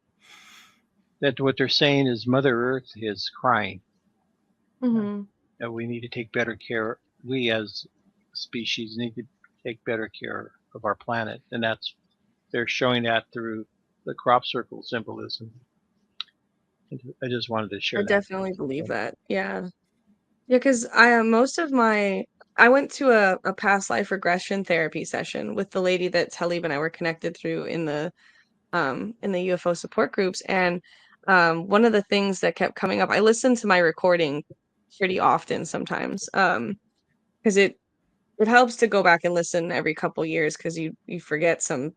that what they're saying is Mother Earth is crying. Mhm. That we need to take better care. We as a species need to take better care of our planet, and they're showing that through the crop circle symbolism. I just wanted to share I that. definitely believe that. Yeah. Yeah, because I went to a past life regression therapy session with the lady that Talib and I were connected through in the UFO support groups, and one of the things that kept coming up, I listened to my recording pretty often sometimes, because it helps to go back and listen every couple years because you forget some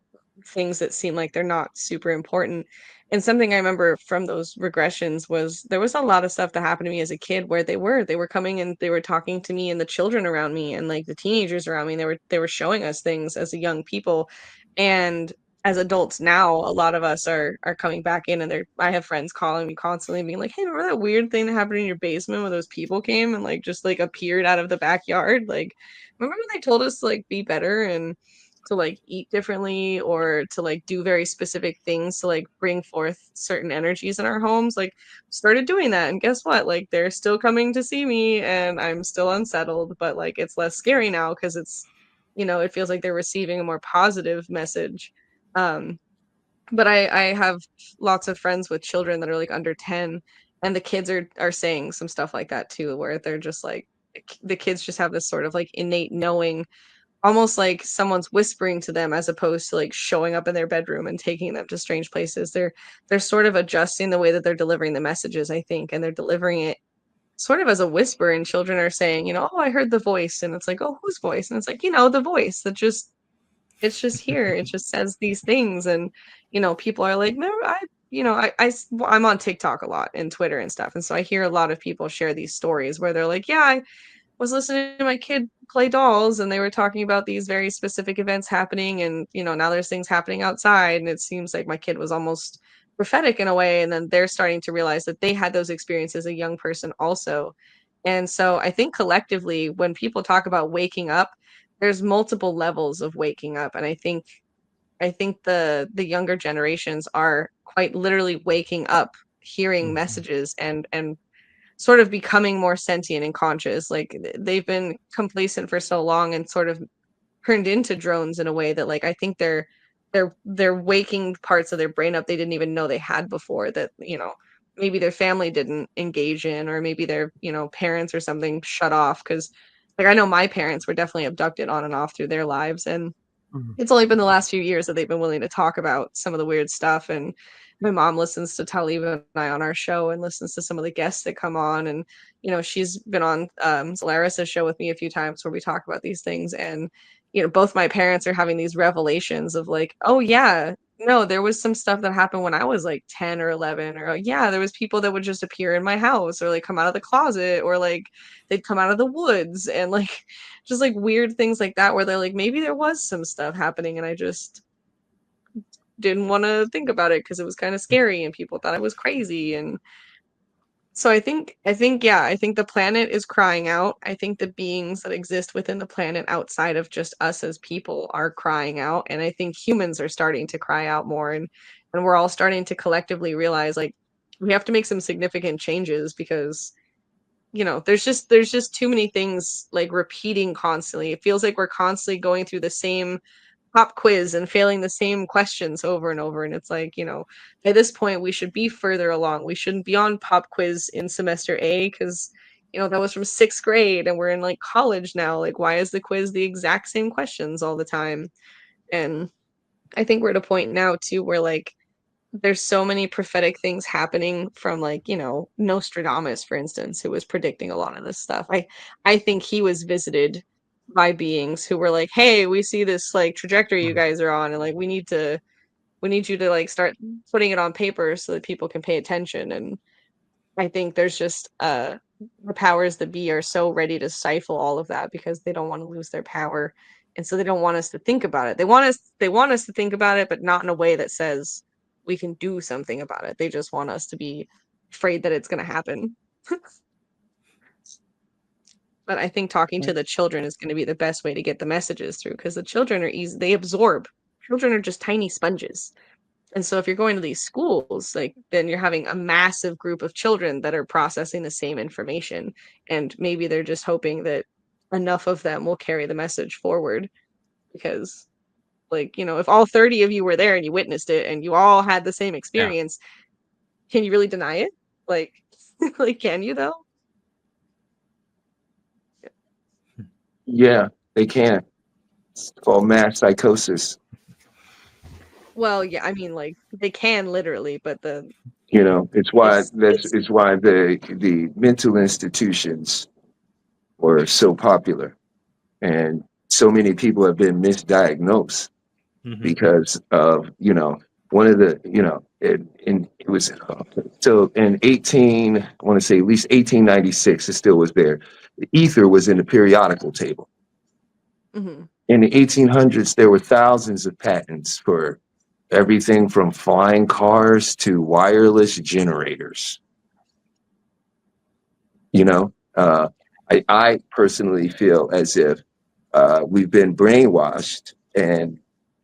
things that seem like they're not super important. And something I remember from those regressions was there was a lot of stuff that happened to me as a kid where they were coming and they were talking to me and the children around me and like the teenagers around me. They were showing us things as a young people, and as adults now, a lot of us are coming back in, and I have friends calling me constantly being like, "Hey, remember that weird thing that happened in your basement where those people came and like just like appeared out of the backyard? Like, remember when they told us to like be better and to like eat differently or to like do very specific things to like bring forth certain energies in our homes?" Like, started doing that, and guess what? Like, they're still coming to see me and I'm still unsettled, but like it's less scary now because it's, it feels like they're receiving a more positive message. um but I have lots of friends with children that are like under 10, and the kids are saying some stuff like that too, where they're just like the kids just have this sort of like innate knowing, almost like someone's whispering to them as opposed to like showing up in their bedroom and taking them to strange places. They're sort of adjusting the way that they're delivering the messages, I think, and they're delivering it sort of as a whisper, and children are saying, "Oh, I heard the voice." And it's like, "Oh, whose voice?" And it's like, the voice that just it's just here. It just says these things, and people are like, "Remember, I'm on TikTok a lot and Twitter and stuff, and so I hear a lot of people share these stories where they're like, "Yeah, I was listening to my kid play dolls, and they were talking about these very specific events happening, and now there's things happening outside, and it seems like my kid was almost prophetic in a way." And then they're starting to realize that they had those experiences as a young person also. And so I think collectively, when people talk about waking up, there's multiple levels of waking up, and I think the younger generations are quite literally waking up, hearing messages, and sort of becoming more sentient and conscious. Like they've been complacent for so long and sort of turned into drones in a way that, like, I think they're waking parts of their brain up they didn't even know they had before, that maybe their family didn't engage in, or maybe their parents or something shut off. Because like I know my parents were definitely abducted on and off through their lives, and it's only been the last few years that they've been willing to talk about some of the weird stuff. And my mom listens to Talib and I on our show and listens to some of the guests that come on. And, she's been on Zolaris' show with me a few times where we talk about these things. And, both my parents are having these revelations of like, "Oh, yeah, no, there was some stuff that happened when I was like 10 or 11, or yeah, there was people that would just appear in my house or like come out of the closet, or like they'd come out of the woods," and like just like weird things like that where they're like, maybe there was some stuff happening and I just didn't want to think about it because it was kind of scary and people thought I was crazy. And so I think the planet is crying out. I think the beings that exist within the planet outside of just us as people are crying out, and I think humans are starting to cry out more, and we're all starting to collectively realize like we have to make some significant changes because there's just too many things like repeating constantly. It feels like we're constantly going through the same pop quiz and failing the same questions over and over. And it's like, at this point we should be further along. We shouldn't be on pop quiz in semester A because that was from 6th grade and we're in like college now. Like, why is the quiz the exact same questions all the time? And I think we're at a point now too where like there's so many prophetic things happening from like, Nostradamus, for instance, who was predicting a lot of this stuff. I think he was visited by beings who were like, "Hey, we see this like trajectory you guys are on, and like we need you to like start putting it on paper so that people can pay attention." And I think there's just the powers that be are so ready to stifle all of that because they don't want to lose their power. And so they don't want us to think about it. They want us to think about it, but not in a way that says we can do something about it. They just want us to be afraid that it's going to happen. But I think talking to the children is going to be the best way to get the messages through because the children are easy. They absorb. Children are just tiny sponges. And so if you're going to these schools, like, then you're having a massive group of children that are processing the same information, and maybe they're just hoping that enough of them will carry the message forward. Because, like, you know, if all 30 of you were there and you witnessed it and you all had the same experience, can you really deny it? Like, like, can you though? Yeah, they can. It's called mass psychosis. Well, yeah, I mean, like, they can literally, but the You know, it's why it's it's why the mental institutions were so popular, and so many people have been misdiagnosed because of, you know, one of the, you know, it was so in 18, I want to say at least 1896, it still was there. The ether was in the periodical table. Mhm. In the 1800s, there were thousands of patents for everything from flying cars to wireless generators. You know, I personally feel as if we've been brainwashed and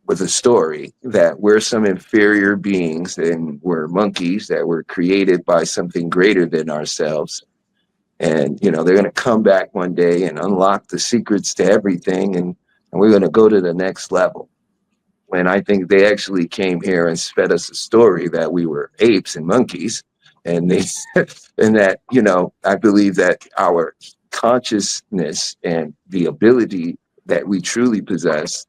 with a story that we're some inferior beings and we're monkeys that were created by something greater than ourselves. And, you know, they're going to come back one day and unlock the secrets to everything. And we're going to go to the next level. When I think they actually came here and fed us a story that we were apes and monkeys. And they, and that, you know, I believe that our consciousness and the ability that we truly possess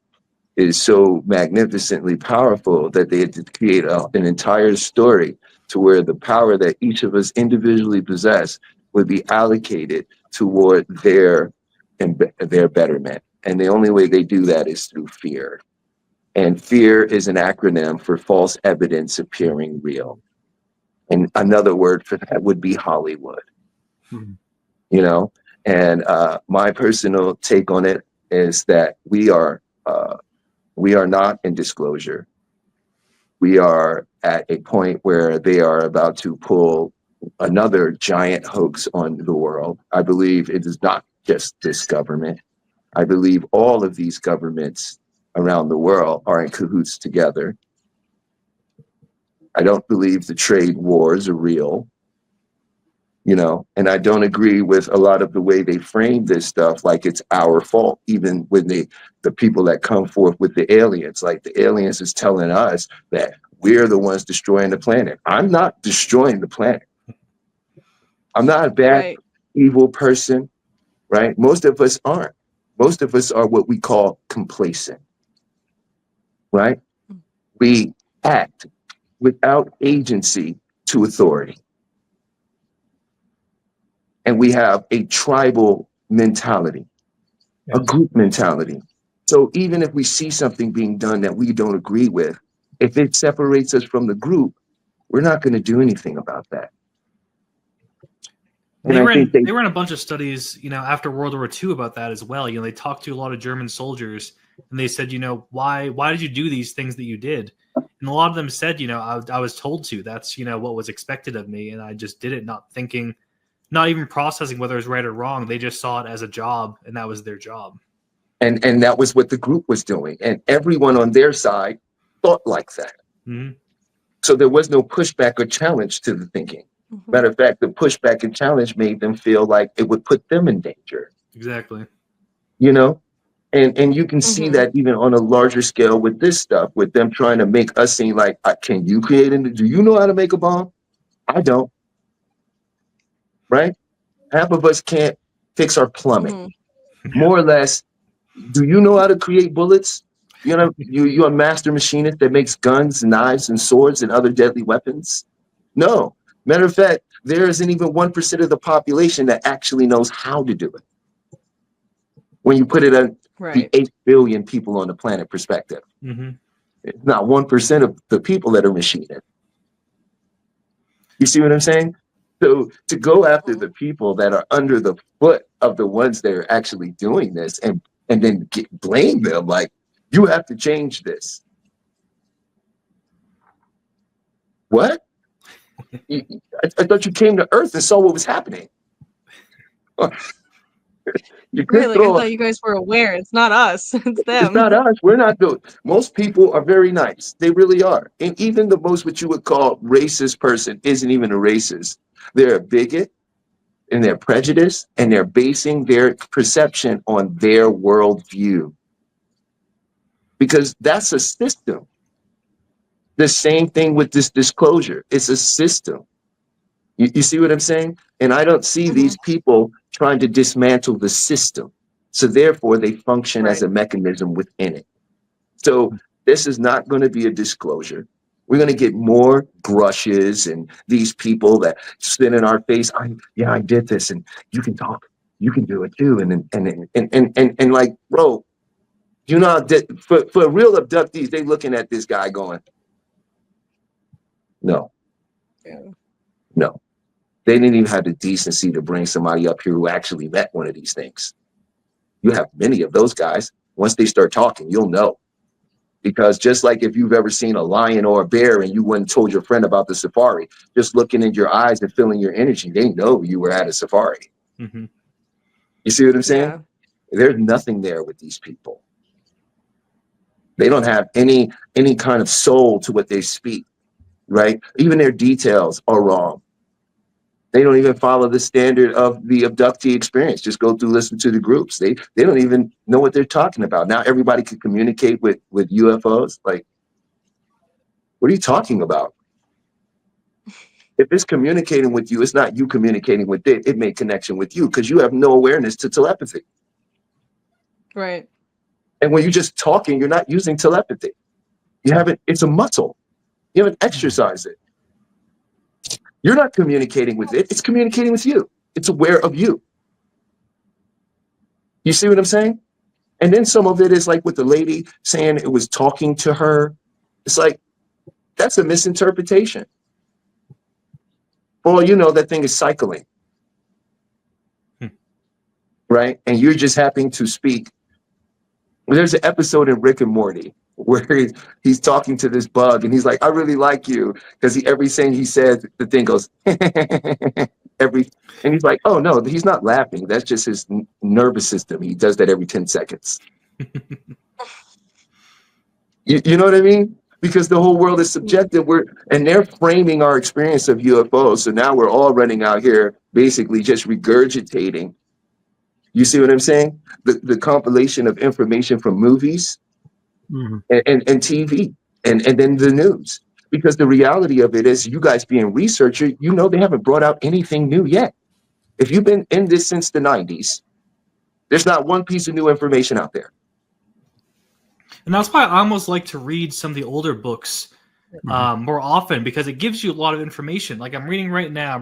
is so magnificently powerful that they had to create an entire story to where the power that each of us individually possess would be allocated toward their betterment. And the only way they do that is through fear. And fear is an acronym for false evidence appearing real. And another word for that would be Hollywood. You know, and my personal take on it is that we are not in disclosure. We are at a point where they are about to pull another giant hoax on the world. I believe it is not just this government. I believe all of these governments around the world are in cahoots together. I don't believe the trade wars are real, you know, and I don't agree with a lot of the way they frame this stuff like it's our fault, even when the people that come forth with the aliens, like the aliens is telling us that we're the ones destroying the planet. I'm not destroying the planet. I'm not a bad, evil person, right? Most of us aren't. Most of us are what we call complacent, right? We act without agency to authority. And we have a tribal mentality, a group mentality. So even if we see something being done that we don't agree with, if it separates us from the group, we're not going to do anything about that. They ran a bunch of studies, you know, after World War II about that as well. You know, they talked to a lot of German soldiers, and they said, you know, why did you do these things that you did? And a lot of them said, you know, I was told to. That's, you know, what was expected of me, and I just did it, not thinking, not even processing whether it was right or wrong. They just saw it as a job, and that was their job. And that was what the group was doing, and everyone on their side thought like that. Mm-hmm. So there was no pushback or challenge to the thinking. Matter of fact, the pushback and challenge made them feel like it would put them in danger. Exactly. You know, and you can see that even on a larger scale with this stuff, with them trying to make us seem like, can you create it? Do you know how to make a bomb? I don't. Right? Half of us can't fix our plumbing. More or less, do you know how to create bullets? You know, you're a master machinist that makes guns, knives, and swords and other deadly weapons? No. Matter of fact, there isn't even 1% of the population that actually knows how to do it. When you put it on the 8 billion people on the planet perspective, it's not 1% of the people that are machining. You see what I'm saying? So to go after the people that are under the foot of the ones that are actually doing this and then blame them like, you have to change this. What? I thought you came to Earth and saw what was happening. You could Really? I throw. thought you guys were aware. It's not us. It's them. It's not us. We're not the. Most people are very nice. They really are. And even the most what you would call racist person isn't even a racist. They're a bigot and they're prejudiced and they're basing their perception on their worldview. Because that's a system. The same thing with this disclosure. It's a system. You see what I'm saying? And I don't see these people trying to dismantle the system. So therefore, they function as a mechanism within it. So this is not going to be a disclosure. We're going to get more brushes and these people that spin in our face. I did this, and you can talk. You can do it too. And like, bro, you know, for real abductees, they looking at this guy going, no, no. They didn't even have the decency to bring somebody up here who actually met one of these things. You have many of those guys. Once they start talking, you'll know. Because just like if you've ever seen a lion or a bear and you went and told your friend about the safari, just looking in your eyes and feeling your energy, they know you were at a safari. Mm-hmm. You see what I'm saying? Yeah. There's nothing there with these people. They don't have any kind of soul to what they speak, right? Even their details are wrong. They don't even follow the standard of the abductee experience. Just go through, listen to the groups. They don't even know what they're talking about. Now everybody can communicate with UFOs. Like, what are you talking about? If it's communicating with you, it's not you communicating with it. It made connection with you because you have no awareness to telepathy. Right. And when you're just talking, you're not using telepathy. You haven't. It's a muscle. You haven't exercised it. You're not communicating with it. It's communicating with you. It's aware of you. You see what I'm saying? And then some of it is like with the lady saying it was talking to her. It's like, that's a misinterpretation. Well, you know, that thing is cycling. Right? And you're just happening to speak. There's an episode in Rick and Morty where he's talking to this bug and he's like, I really like you, because everything he says, the thing goes and he's like, oh no, he's not laughing, that's just his nervous system. He does that every 10 seconds. you know what I mean? Because the whole world is subjective. And they're framing our experience of UFOs. So now we're all running out here basically just regurgitating. You see what I'm saying? The compilation of information from movies and TV and then the news. Because the reality of it is, you guys being researchers, you know they haven't brought out anything new yet. If you've been in this since the 90s, there's not one piece of new information out there. And that's why I almost like to read some of the older books more often, because it gives you a lot of information. Like I'm reading right now,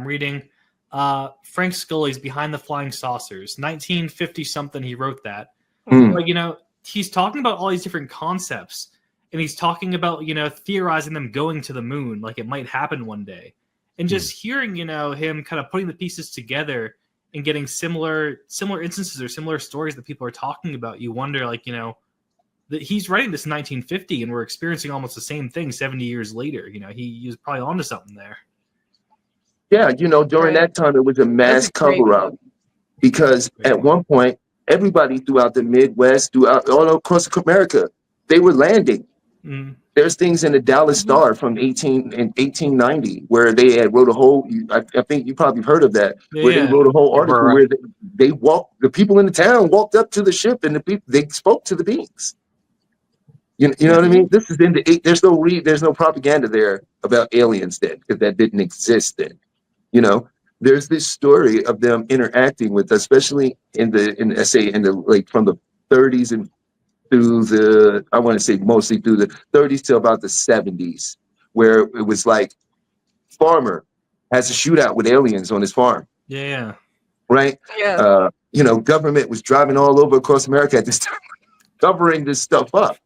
Frank Scully's Behind the Flying Saucers, 1950 something. He wrote that. Like, you know, he's talking about all these different concepts, and he's talking about, you know, theorizing them going to the moon, like it might happen one day. And just hearing, you know, him kind of putting the pieces together and getting similar instances or similar stories that people are talking about, you wonder, like, you know, that he's writing this in 1950 and we're experiencing almost the same thing 70 years later. You know, he was probably onto something there. Yeah, you know, during that time, it was a mass cover-up, because at one point, everybody throughout the Midwest, throughout all across America, they were landing. There's things in the Dallas Star from 1890 where they had wrote a whole, I think you probably heard of that, where they wrote a whole article where they walked, the people in the town walked up to the ship and they spoke to the beings. You know what I mean? This is in the there's no propaganda there about aliens then, because that didn't exist then. You know, there's this story of them interacting with, especially in the like from the 30s and through the, I want to say mostly through the 30s till about the 70s, where it was like farmer has a shootout with aliens on his farm. Yeah. Right? Yeah. You know, government was driving all over across America at this time, covering this stuff up.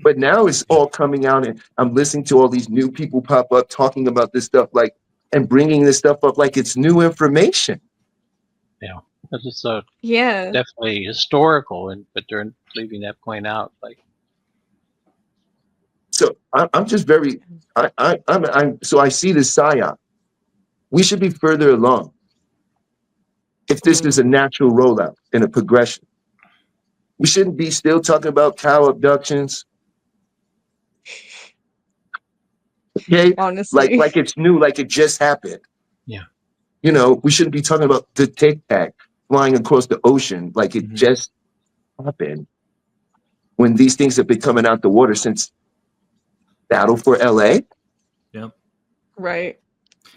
But now it's all coming out, and I'm listening to all these new people pop up talking about this stuff, like, and bringing this stuff up like it's new information. Yeah, this is definitely historical, but they're leaving that point out. Like, so I'm just very, so I see this psyop. We should be further along. if this is a natural rollout and a progression. We shouldn't be still talking about cow abductions. Okay, Honestly. like it's new, like it just happened. Yeah. You know, we shouldn't be talking about the Tic Tac flying across the ocean like it just happened. When these things have been coming out the water since Battle for LA. Yep. Right.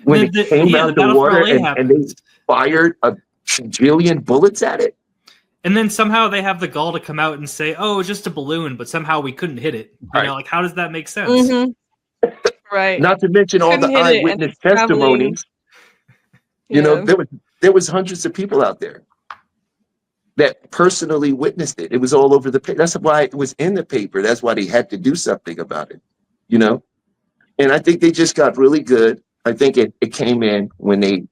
When it came out the water and they fired a trillion bullets at it. And then somehow they have the gall to come out and say, "Oh, it's just a balloon," but somehow we couldn't hit it. You know, like how does that make sense? Right. Not to mention all the eyewitness testimonies. You know, there was hundreds of people out there that personally witnessed it. It was all over the paper. That's why it was in the paper. That's why they had to do something about it. You know, and I think they just got really good. I think it came in when they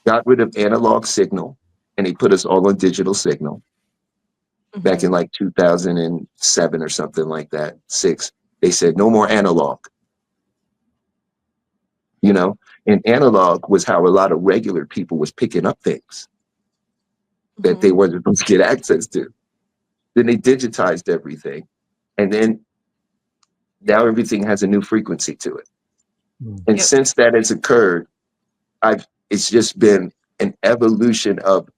got rid of analog signal and they put us all on digital signal. Back in like 2007 or something like that, 6, they said no more analog. You know, and analog was how a lot of regular people was picking up things that they weren't supposed to get access to. Then they digitized everything, and then now everything has a new frequency to it. And since that has occurred, it's just been an evolution of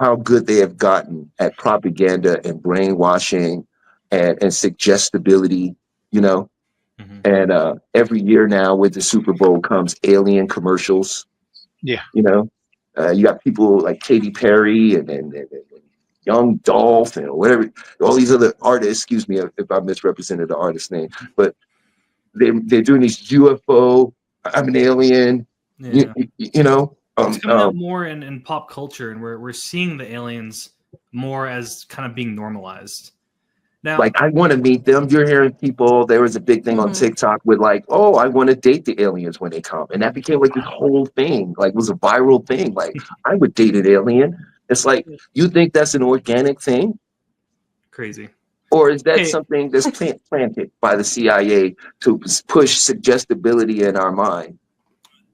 how good they have gotten at propaganda and brainwashing and suggestibility, you know. And every year now with the Super Bowl comes alien commercials. Yeah. You know, you got people like Katy Perry and Young Dolph and whatever, all these other artists, excuse me if I misrepresented the artist's name, but they're doing these UFO, I'm an alien, you know. It's coming out more in pop culture, and we're seeing the aliens more as kind of being normalized. Now, like I want to meet them. You're hearing people. There was a big thing on TikTok with like, oh, I want to date the aliens when they come, and that became like this whole thing. Like, it was a viral thing. Like, I would date an alien. It's like, you think that's an organic thing? Crazy. Or is that something that's planted by the CIA to push suggestibility in our mind?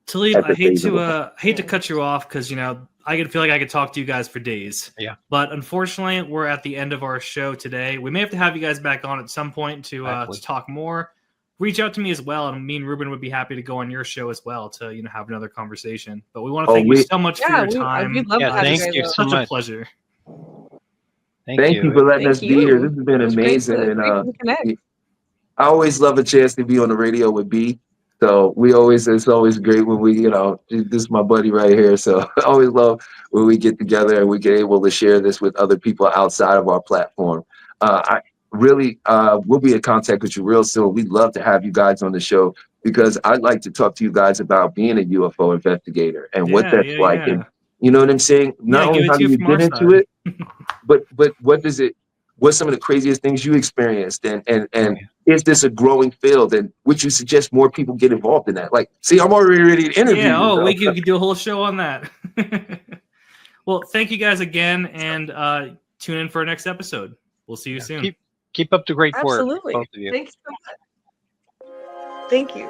Talib, I hate to cut you off because, you know, I could feel like I could talk to you guys for days. Yeah. But unfortunately, we're at the end of our show today. We may have to have you guys back on at some point to talk more. Reach out to me as well, and me and Ruben would be happy to go on your show as well to, you know, have another conversation. But we want to thank you so much for your time. We'd love to have thank you so Such much. a pleasure. Thank you for letting us be here. This has been amazing, and I always love a chance to be on the radio with B. So it's always great when we, you know, this is my buddy right here. So I always love when we get together and we get able to share this with other people outside of our platform. I really we'll be in contact with you real soon. We'd love to have you guys on the show because I'd like to talk to you guys about being a UFO investigator and what that's like. And, you know what I'm saying? Not only how do you get into it, but what's some of the craziest things you experienced, and is this a growing field, and would you suggest more people get involved in that? Like, see, I'm already ready to interview. Yeah, we could do a whole show on that. Well, thank you guys again, and tune in for our next episode. We'll see you soon. Keep up the great work. Absolutely. Both of you. Thanks so much. Thank you.